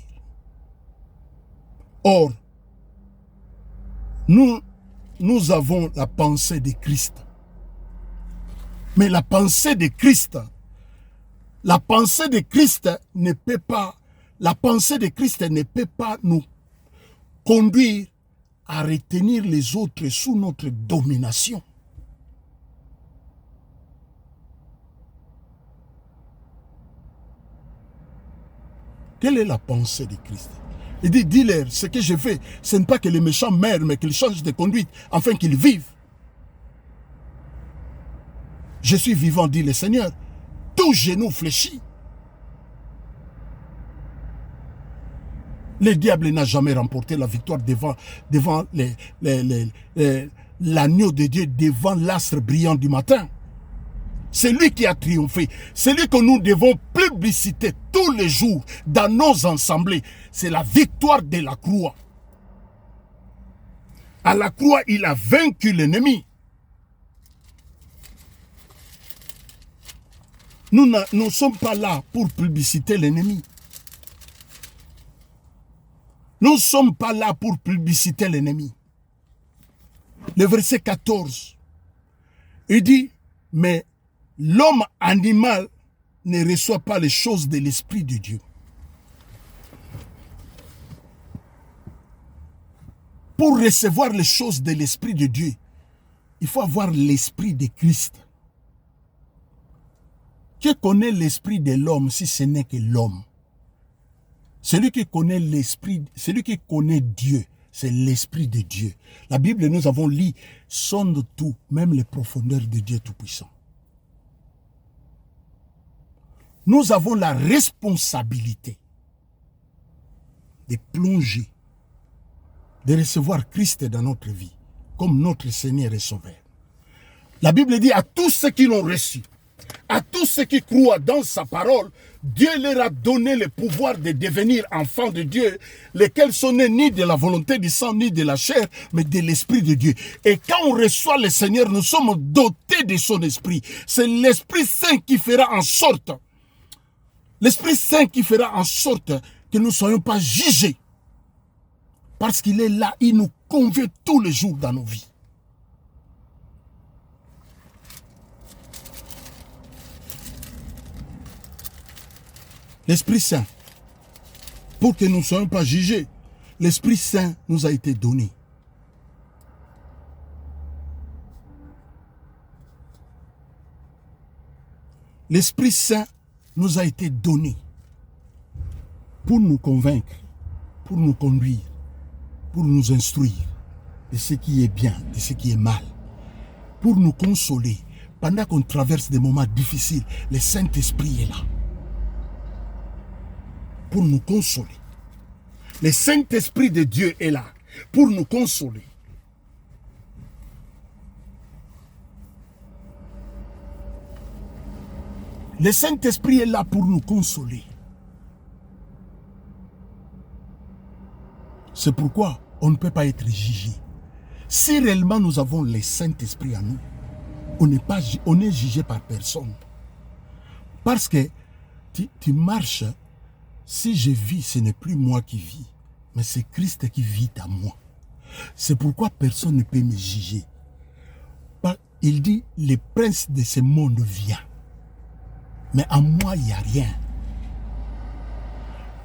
Or, nous avons la pensée de Christ. Mais la pensée de Christ ne peut pas nous conduire à retenir les autres sous notre domination. Quelle est la pensée de Christ? Il dit, dis-leur, ce que je fais, ce n'est pas que les méchants meurent, mais qu'ils changent de conduite, afin qu'ils vivent. Je suis vivant, dit le Seigneur, tout genou fléchit. Le diable n'a jamais remporté la victoire devant l'agneau de Dieu, devant l'astre brillant du matin. C'est lui qui a triomphé. C'est lui que nous devons publiciter tous les jours dans nos assemblées. C'est la victoire de la croix. À la croix, il a vaincu l'ennemi. Nous ne sommes pas là pour publiciter l'ennemi. Nous ne sommes pas là pour publiciter l'ennemi. Le verset 14, il dit, mais l'homme animal ne reçoit pas les choses de l'Esprit de Dieu. Pour recevoir les choses de l'Esprit de Dieu, il faut avoir l'Esprit de Christ. Qui connaît l'Esprit de l'homme si ce n'est que l'homme? Celui qui connaît l'Esprit, celui qui connaît Dieu, c'est l'Esprit de Dieu. La Bible, nous avons lu, sonde tout, même les profondeurs de Dieu Tout-Puissant. Nous avons la responsabilité de plonger, de recevoir Christ dans notre vie, comme notre Seigneur et Sauveur. La Bible dit à tous ceux qui l'ont reçu, à tous ceux qui croient dans sa parole, Dieu leur a donné le pouvoir de devenir enfants de Dieu, lesquels sont nés ni de la volonté du sang, ni de la chair, mais de l'Esprit de Dieu. Et quand on reçoit le Seigneur, nous sommes dotés de son Esprit. C'est l'Esprit Saint qui fera en sorte, l'Esprit Saint qui fera en sorte que nous ne soyons pas jugés. Parce qu'il est là, il nous convainc tous les jours dans nos vies. L'Esprit Saint, pour que nous ne soyons pas jugés, l'Esprit Saint nous a été donné. L'Esprit Saint nous a été donné pour nous convaincre, pour nous conduire, pour nous instruire de ce qui est bien, de ce qui est mal, pour nous consoler. Pendant qu'on traverse des moments difficiles, le Saint-Esprit est là pour nous consoler. Le Saint-Esprit de Dieu est là pour nous consoler. Le Saint-Esprit est là pour nous consoler. C'est pourquoi on ne peut pas être jugé. Si réellement nous avons le Saint-Esprit en nous, on n'est jugé par personne. Parce que tu marches, si je vis, ce n'est plus moi qui vis, mais c'est Christ qui vit en moi. C'est pourquoi personne ne peut me juger. Il dit, le prince de ce monde vient. Mais en moi, il n'y a rien.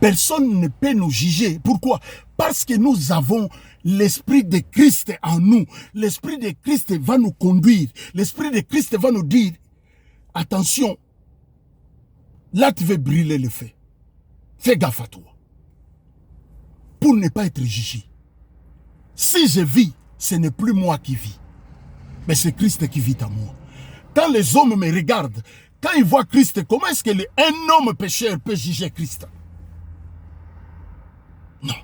Personne ne peut nous juger. Pourquoi? Parce que nous avons l'Esprit de Christ en nous. L'Esprit de Christ va nous conduire. L'Esprit de Christ va nous dire, attention, là tu veux brûler le feu. Fais gaffe à toi. Pour ne pas être jugé. Si je vis, ce n'est plus moi qui vis. Mais c'est Christ qui vit en moi. Quand les hommes me regardent, quand ils voient Christ, comment est-ce qu'un homme pécheur peut juger Christ? Non.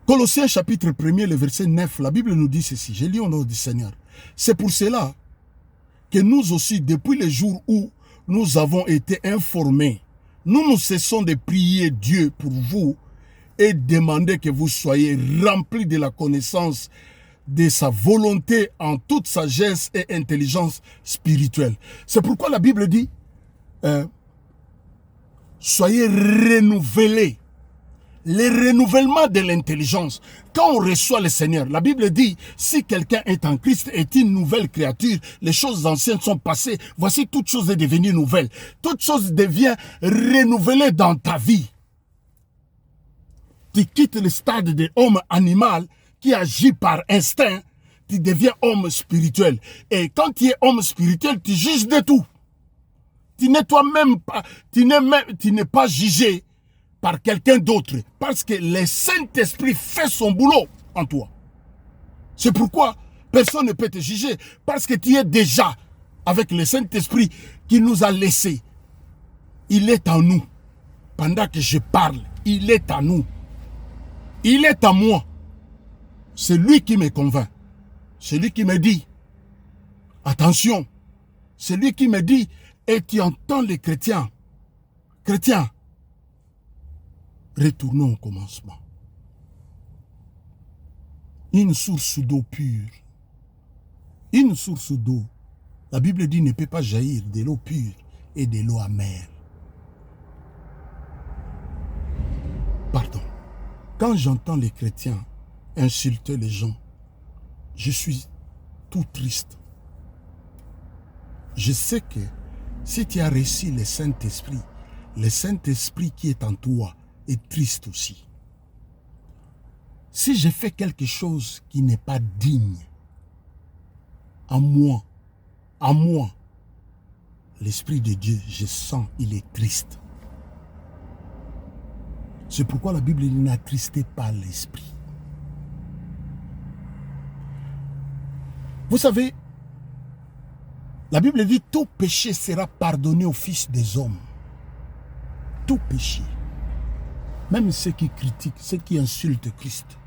Colossiens chapitre 1er, le verset 9, la Bible nous dit ceci. Je lis au nom du Seigneur. C'est pour cela que nous aussi, depuis le jour où nous avons été informés, nous ne cessons de prier Dieu pour vous et demander que vous soyez remplis de la connaissance de sa volonté en toute sagesse et intelligence spirituelle. C'est pourquoi la Bible dit, soyez renouvelés. Le renouvellement de l'intelligence. Quand on reçoit le Seigneur, la Bible dit, si quelqu'un est en Christ, est une nouvelle créature, les choses anciennes sont passées, voici toute chose est devenue nouvelle. Toute chose devient renouvelée dans ta vie. Tu quittes le stade de homme animal qui agit par instinct, tu deviens homme spirituel. Et quand tu es homme spirituel, tu juges de tout. Tu n'es toi-même pas, tu n'es pas jugé par quelqu'un d'autre, parce que le Saint-Esprit fait son boulot en toi. C'est pourquoi personne ne peut te juger, parce que tu es déjà avec le Saint-Esprit qui nous a laissés. Il est en nous. Pendant que je parle, il est en nous. Il est en moi. C'est lui qui me convainc. C'est lui qui me dit, attention. C'est lui qui me dit, et tu entends les chrétiens. Chrétiens, retournons au commencement. Une source d'eau pure. Une source d'eau. La Bible dit ne peut pas jaillir de l'eau pure et de l'eau amère. Pardon. Quand j'entends les chrétiens insulter les gens, je suis tout triste. Je sais que si tu as reçu le Saint-Esprit qui est en toi est triste aussi. Si je fais quelque chose qui n'est pas digne, en moi, l'Esprit de Dieu, je sens, il est triste. C'est pourquoi la Bible dit n'attristez pas l'Esprit. Vous savez, la Bible dit tout péché sera pardonné aux fils des hommes. Tout péché. Même ceux qui critiquent, ceux qui insultent Christ,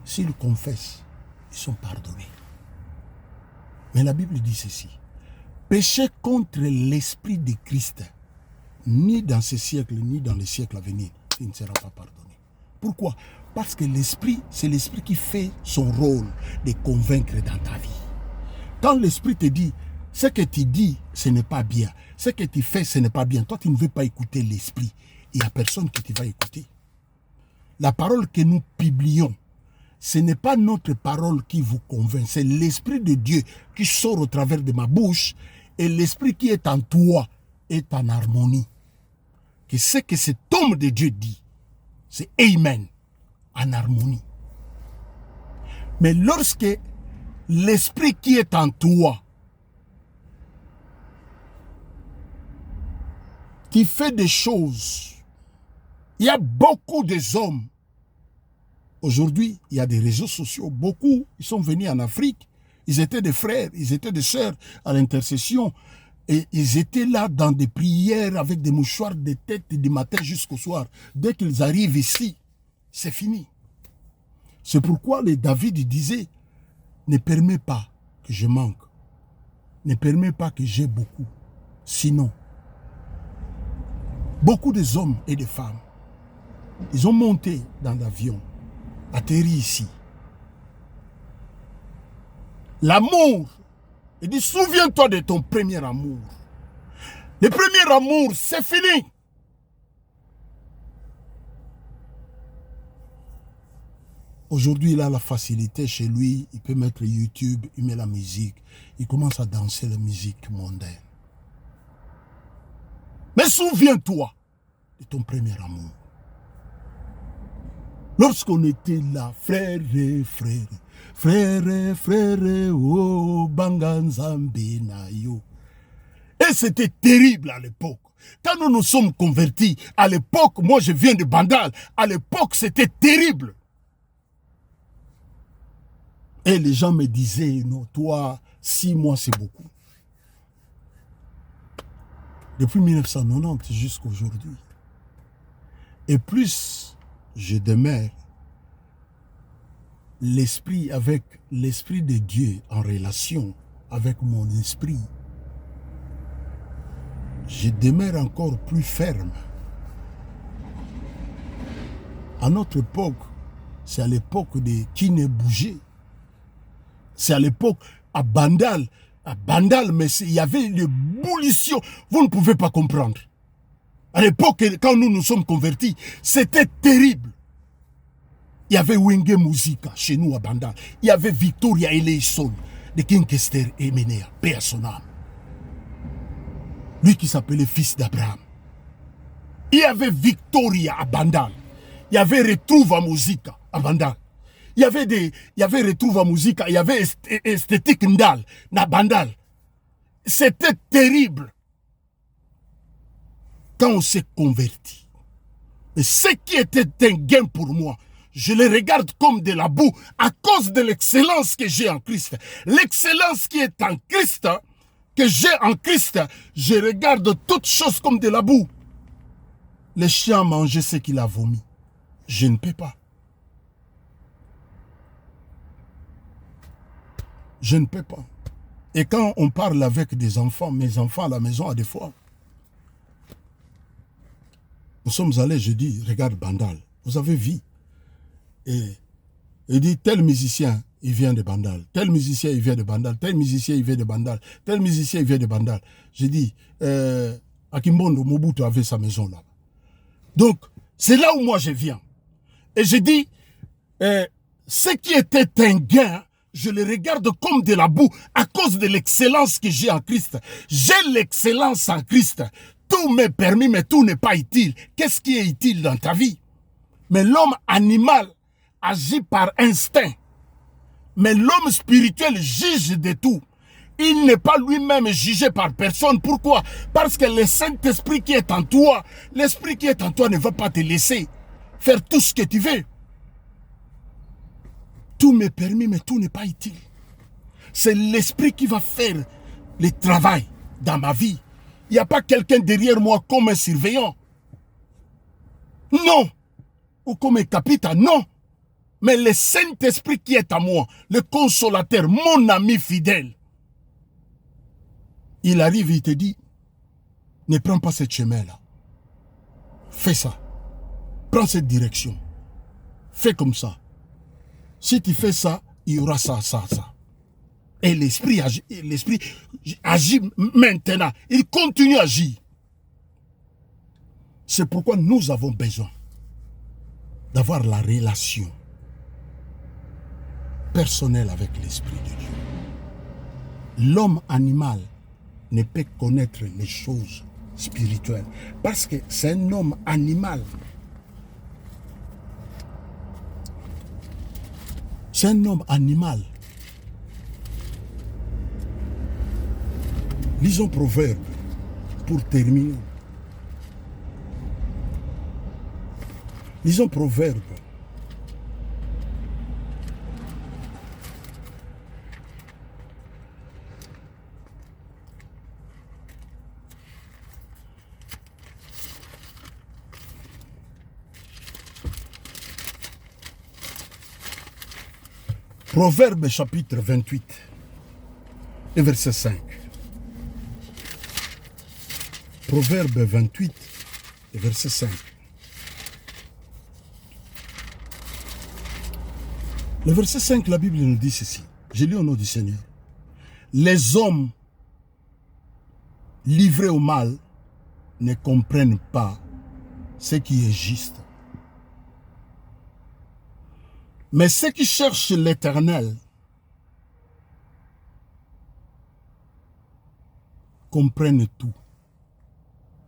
s'ils confessent, ils sont pardonnés. Mais la Bible dit ceci. Péché contre l'Esprit de Christ, ni dans ce siècle, ni dans les siècles à venir, il ne sera pas pardonné. Pourquoi? Parce que l'Esprit, c'est l'Esprit qui fait son rôle de convaincre dans ta vie. Quand l'Esprit te dit, ce que tu dis, ce n'est pas bien. Ce que tu fais, ce n'est pas bien. Toi, tu ne veux pas écouter l'Esprit. Il n'y a personne qui te va écouter. La parole que nous publions, ce n'est pas notre parole qui vous convainc. C'est l'Esprit de Dieu qui sort au travers de ma bouche et l'Esprit qui est en toi est en harmonie. Que ce que cet homme de Dieu dit, c'est Amen, en harmonie. Mais lorsque l'Esprit qui est en toi, qui fait des choses Il y a beaucoup des hommes. Aujourd'hui, il y a des réseaux sociaux. Beaucoup, ils sont venus en Afrique. Ils étaient des frères, ils étaient des sœurs à l'intercession. Et ils étaient là dans des prières avec des mouchoirs de tête du matin jusqu'au soir. Dès qu'ils arrivent ici, c'est fini. C'est pourquoi les David disait, ne permets pas que je manque. Ne permets pas que j'ai beaucoup. Sinon, beaucoup des hommes et des femmes, ils ont monté dans l'avion, atterri ici. L'amour, il dit, souviens-toi de ton premier amour. Le premier amour, c'est fini. Aujourd'hui, il a la facilité chez lui, il peut mettre YouTube, il met la musique, il commence à danser la musique mondaine. Mais souviens-toi de ton premier amour. Lorsqu'on était là, frères et frères, frères et frères, oh, Banganzambi na yo. Et c'était terrible à l'époque. Quand nous nous sommes convertis, à l'époque, moi je viens de Bandal, à l'époque c'était terrible. Et les gens me disaient, non, toi, 6 mois c'est beaucoup. Depuis 1990 jusqu'à aujourd'hui. Et plus je demeure l'esprit avec l'esprit de Dieu en relation avec mon esprit, je demeure encore plus ferme. À notre époque, c'est à l'époque de qui ne bougeait. C'est à l'époque, à Bandal, mais il y avait une ébullition. Vous ne pouvez pas comprendre. À l'époque, quand nous nous sommes convertis, c'était terrible. Il y avait Wenge Musica chez nous à Bandal. Il y avait Victoria Eleison de Kinkester et Menea, paix à son âme. Lui qui s'appelait fils d'Abraham. Il y avait Victoria à Bandal. Il y avait Retrouva Musica à Bandal. Il y avait Retrouva Musica, il y avait Esthétique Ndal, na Bandal. C'était terrible. Quand on s'est converti. Et ce qui était un gain pour moi, je le regarde comme de la boue à cause de l'excellence que j'ai en Christ. L'excellence qui est en Christ, que j'ai en Christ, je regarde toutes choses comme de la boue. Le chien a mangé ce qu'il a vomi. Je ne peux pas. Je ne peux pas. Et quand on parle avec des enfants, mes enfants à la maison, à des fois, nous sommes allés, je dis, regarde Bandal, vous avez vu. Et il dit, tel musicien, il vient de Bandal. Tel musicien, il vient de Bandal. Tel musicien, il vient de Bandal. Tel musicien, il vient de Bandal. Je dis, Akimbondo, Mobutu avait sa maison là. Donc, c'est là où moi je viens. Et je dis, ce qui était un gain, je le regarde comme de la boue à cause de l'excellence que j'ai en Christ. J'ai l'excellence en Christ. Tout m'est permis, mais tout n'est pas utile. Qu'est-ce qui est utile dans ta vie? Mais l'homme animal agit par instinct. Mais l'homme spirituel juge de tout. Il n'est pas lui-même jugé par personne. Pourquoi? Parce que le Saint-Esprit qui est en toi, l'Esprit qui est en toi ne va pas te laisser faire tout ce que tu veux. Tout m'est permis, mais tout n'est pas utile. C'est l'Esprit qui va faire le travail dans ma vie. Il n'y a pas quelqu'un derrière moi comme un surveillant. Non. Ou comme un capitaine. Non. Mais le Saint-Esprit qui est à moi, le consolateur, mon ami fidèle, il arrive, il te dit, ne prends pas ce chemin-là. Fais ça. Prends cette direction. Fais comme ça. Si tu fais ça, il y aura ça, ça, ça. Et l'esprit agit maintenant. Il continue à agir. C'est pourquoi nous avons besoin d'avoir la relation personnelle avec l'Esprit de Dieu. L'homme animal ne peut connaître les choses spirituelles parce que c'est un homme animal. C'est un homme animal. Lisons Proverbe pour terminer. Lisons Proverbe. Proverbe chapitre 28 et verset 5. Proverbe 28 et verset 5. Le verset 5, la Bible nous dit ceci. Je lis au nom du Seigneur. Les hommes livrés au mal ne comprennent pas ce qui est juste. Mais ceux qui cherchent l'Éternel comprennent tout.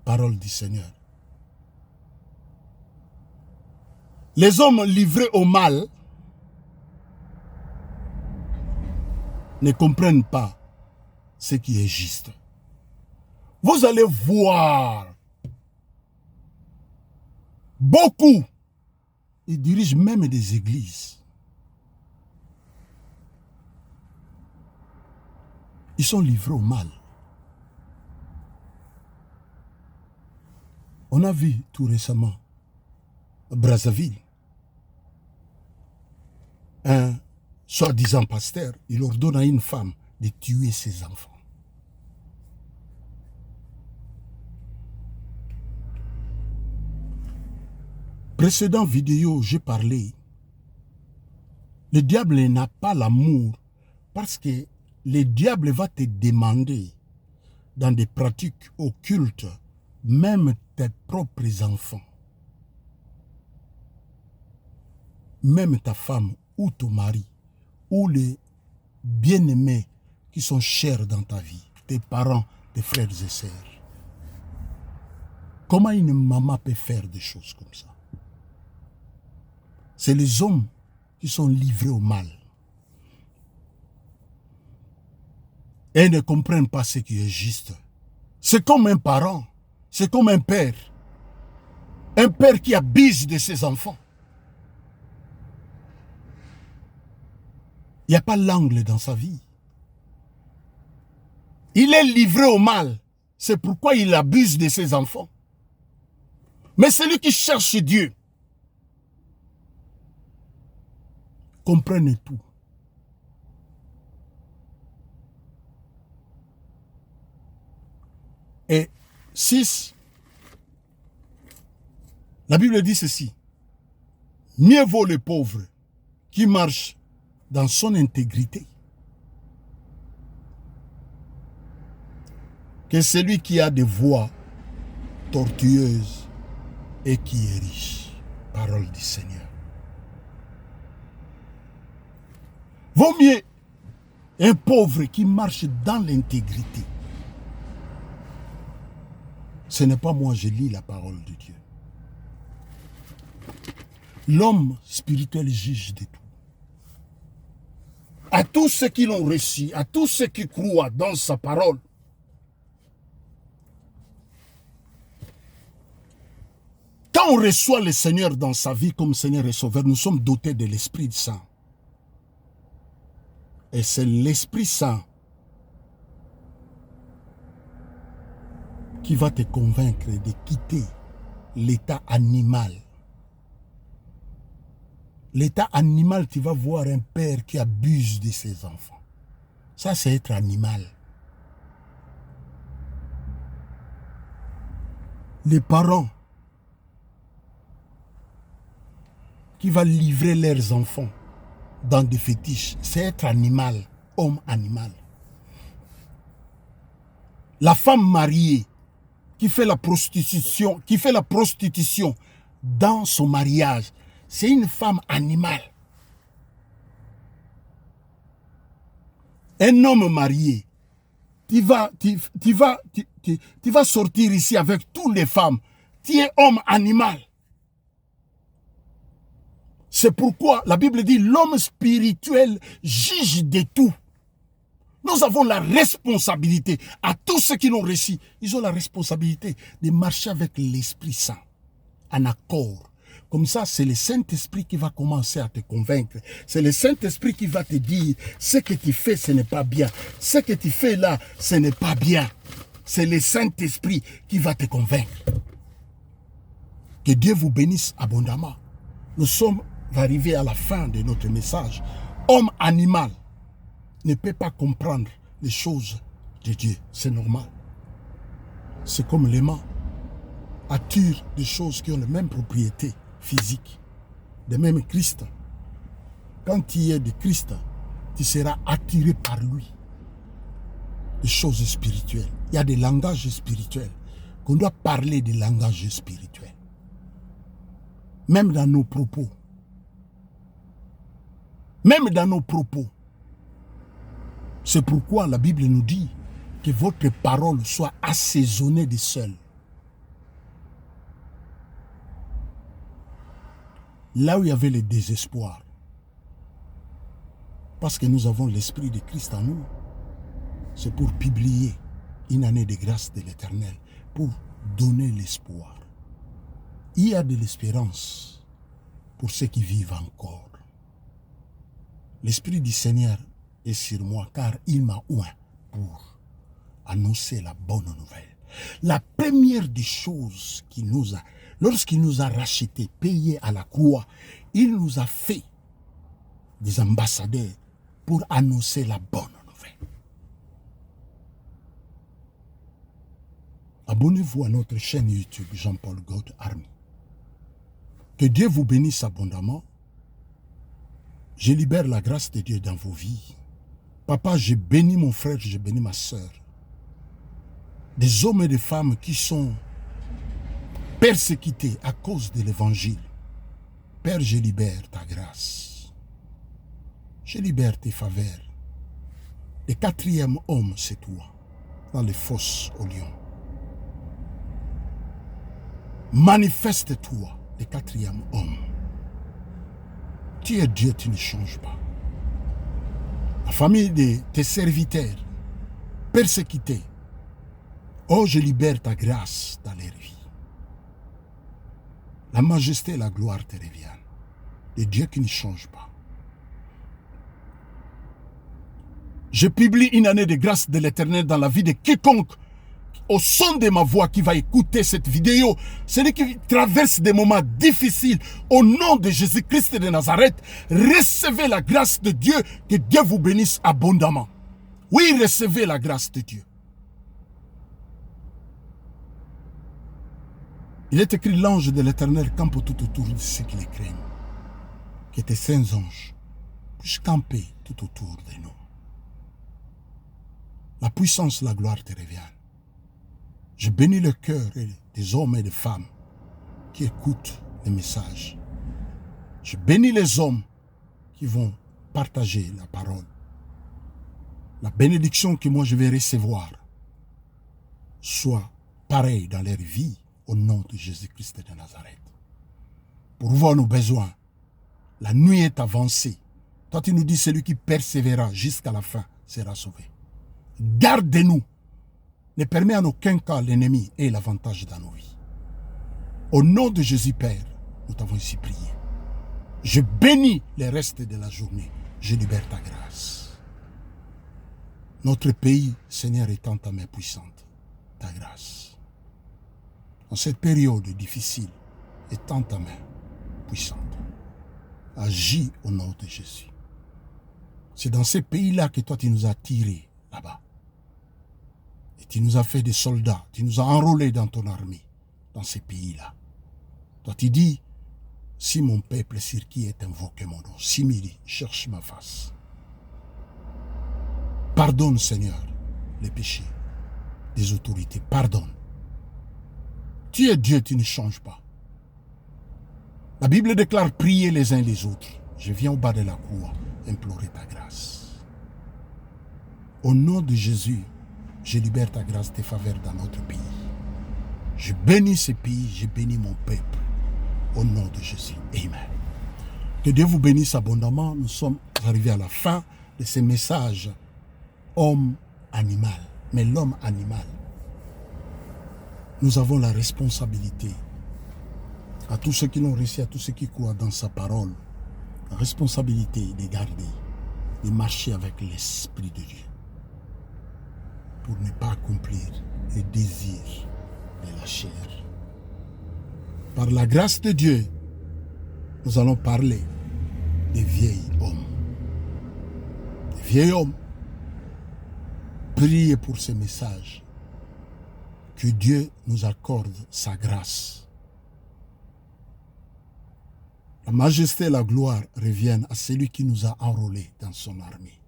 Parole du Seigneur. Les hommes livrés au mal ne comprennent pas ce qui est juste. Vous allez voir beaucoup, ils dirigent même des églises. Ils sont livrés au mal. On a vu tout récemment à Brazzaville un soi-disant pasteur, il ordonne à une femme de tuer ses enfants. Précédent vidéo, j'ai parlé. Le diable n'a pas l'amour parce que le diable va te demander dans des pratiques occultes, même tes propres enfants, même ta femme ou ton mari, ou les bien-aimés qui sont chers dans ta vie, tes parents, tes frères et sœurs. Comment une maman peut faire des choses comme ça? C'est les hommes qui sont livrés au mal. Et ne comprennent pas ce qui est juste. C'est comme un parent, c'est comme un père. Un père qui abuse de ses enfants. Il n'y a pas l'angle dans sa vie. Il est livré au mal. C'est pourquoi il abuse de ses enfants. Mais celui qui cherche Dieu comprenne tout. Et 6, la Bible dit ceci. Mieux vaut le pauvre qui marche dans son intégrité que celui qui a des voies tortueuses et qui est riche. Parole du Seigneur. Vaut mieux un pauvre qui marche dans l'intégrité. Ce n'est pas moi, je lis la parole de Dieu. L'homme spirituel juge de tout. À tous ceux qui l'ont reçu, à tous ceux qui croient dans sa parole, quand on reçoit le Seigneur dans sa vie comme Seigneur et Sauveur, nous sommes dotés de l'Esprit Saint. Et c'est l'Esprit Saint qui va te convaincre de quitter l'état animal. L'état animal, tu vas voir un père qui abuse de ses enfants. Ça, c'est être animal. Les parents qui vont livrer leurs enfants dans des fétiches, c'est être animal, homme animal. La femme mariée qui fait la prostitution, dans son mariage, c'est une femme animale. Un homme marié, tu vas sortir ici avec toutes les femmes. Tu es homme animal. C'est pourquoi la Bible dit l'homme spirituel juge de tout. Nous avons la responsabilité, à tous ceux qui l'ont reçu, ils ont la responsabilité de marcher avec l'Esprit Saint, en accord. Comme ça, c'est le Saint-Esprit qui va commencer à te convaincre. C'est le Saint-Esprit qui va te dire, ce que tu fais, ce n'est pas bien. Ce que tu fais là, ce n'est pas bien. C'est le Saint-Esprit qui va te convaincre. Que Dieu vous bénisse abondamment. Nous sommes arrivés à la fin de notre message. Homme animal ne peut pas comprendre les choses de Dieu. C'est normal. C'est comme l'aimant attire des choses qui ont les mêmes propriétés physiques. De même Christ. Quand tu es de Christ, tu seras attiré par lui. Des choses spirituelles. Il y a des langages spirituels. Qu'on doit parler des langages spirituels. Même dans nos propos. Même dans nos propos. C'est pourquoi la Bible nous dit que votre parole soit assaisonnée de sel. Là où il y avait le désespoir, parce que nous avons l'Esprit de Christ en nous, c'est pour publier une année de grâce de l'Éternel, pour donner l'espoir. Il y a de l'espérance pour ceux qui vivent encore. L'Esprit du Seigneur est sur moi, car il m'a oint pour annoncer la bonne nouvelle. La première des choses qu'il nous a, lorsqu'il nous a rachetés, payés à la croix, il nous a fait des ambassadeurs pour annoncer la bonne nouvelle. Abonnez-vous à notre chaîne YouTube Jean-Paul God Army. Que Dieu vous bénisse abondamment. Je libère la grâce de Dieu dans vos vies. Papa, je bénis mon frère, je bénis ma soeur. Des hommes et des femmes qui sont persécutés à cause de l'évangile. Père, je libère ta grâce. Je libère tes faveurs. Le quatrième homme, c'est toi, dans les fosses au lion. Manifeste-toi, le quatrième homme. Tu es Dieu, tu ne changes pas. La famille de tes serviteurs, persécutés, oh, je libère ta grâce dans leur vie. La majesté et la gloire te reviennent. Le Dieu qui ne change pas. Je publie une année de grâce de l'Éternel dans la vie de quiconque, au son de ma voix, qui va écouter cette vidéo, celui qui traverse des moments difficiles, au nom de Jésus-Christ de Nazareth, recevez la grâce de Dieu, que Dieu vous bénisse abondamment. Oui, recevez la grâce de Dieu. Il est écrit, l'ange de l'Éternel campe tout autour de ceux qui les craignent. Que tes saints anges puissent camper tout autour de nous. La puissance, la gloire te reviennent. Je bénis le cœur des hommes et des femmes qui écoutent les messages. Je bénis les hommes qui vont partager la parole. La bénédiction que moi je vais recevoir soit pareille dans leur vie au nom de Jésus-Christ de Nazareth. Pour voir nos besoins, la nuit est avancée. Toi tu nous dis, celui qui persévérera jusqu'à la fin sera sauvé. Garde-nous. Ne permet en aucun cas l'ennemi ait l'avantage dans nos vies. Au nom de Jésus Père, nous t'avons ici prié. Je bénis les restes de la journée. Je libère ta grâce. Notre pays, Seigneur, est en ta main puissante. Ta grâce. En cette période difficile, est en ta main puissante. Agis au nom de Jésus. C'est dans ces pays-là que toi tu nous as tirés là-bas. Et tu nous as fait des soldats, tu nous as enrôlés dans ton armée, dans ces pays-là. Toi tu dis, si mon peuple sur qui est invoqué mon nom, si midi, cherche ma face. Pardonne, Seigneur, les péchés des autorités, pardonne. Tu es Dieu, tu ne changes pas. La Bible déclare prier les uns les autres. Je viens au bas de la croix implorer ta grâce. Au nom de Jésus, je libère ta grâce, tes faveurs dans notre pays. Je bénis ce pays, je bénis mon peuple. Au nom de Jésus. Amen. Que Dieu vous bénisse abondamment. Nous sommes arrivés à la fin de ces messages homme-animal. Mais l'homme animal, nous avons la responsabilité à tous ceux qui l'ont reçu, à tous ceux qui croient dans sa parole, la responsabilité de garder, de marcher avec l'Esprit de Dieu pour ne pas accomplir les désirs de la chair. Par la grâce de Dieu, nous allons parler des vieils hommes. Des vieils hommes. Priez pour ce message. Que Dieu nous accorde sa grâce. La majesté et la gloire reviennent à celui qui nous a enrôlés dans son armée.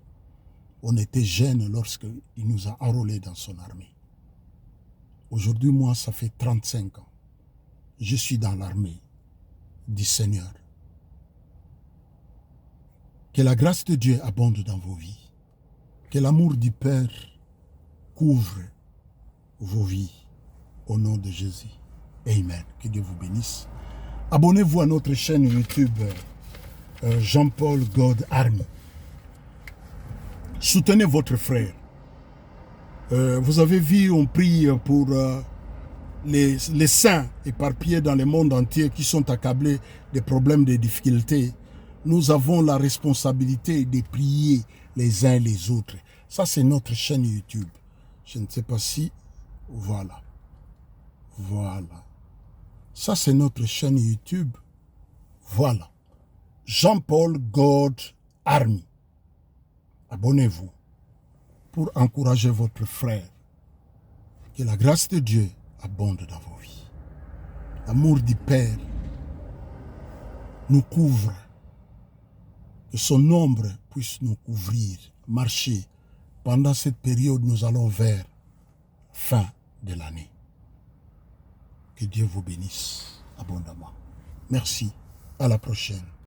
On était jeunes lorsqu'il nous a enrôlés dans son armée. Aujourd'hui, moi, ça fait 35 ans. Je suis dans l'armée du Seigneur. Que la grâce de Dieu abonde dans vos vies. Que l'amour du Père couvre vos vies. Au nom de Jésus. Amen. Que Dieu vous bénisse. Abonnez-vous à notre chaîne YouTube Jean-Paul God Army. Soutenez votre frère. Vous avez vu, on prie pour les saints éparpillés dans le monde entier qui sont accablés des problèmes, des difficultés. Nous avons la responsabilité de prier les uns les autres. Ça, c'est notre chaîne YouTube. Je ne sais pas si... Voilà. Voilà. Ça, c'est notre chaîne YouTube. Voilà. Jean-Paul God Army. Abonnez-vous pour encourager votre frère. Que la grâce de Dieu abonde dans vos vies. L'amour du Père nous couvre. Que son ombre puisse nous couvrir, marcher. Pendant cette période, nous allons vers fin de l'année. Que Dieu vous bénisse abondamment. Merci. À la prochaine.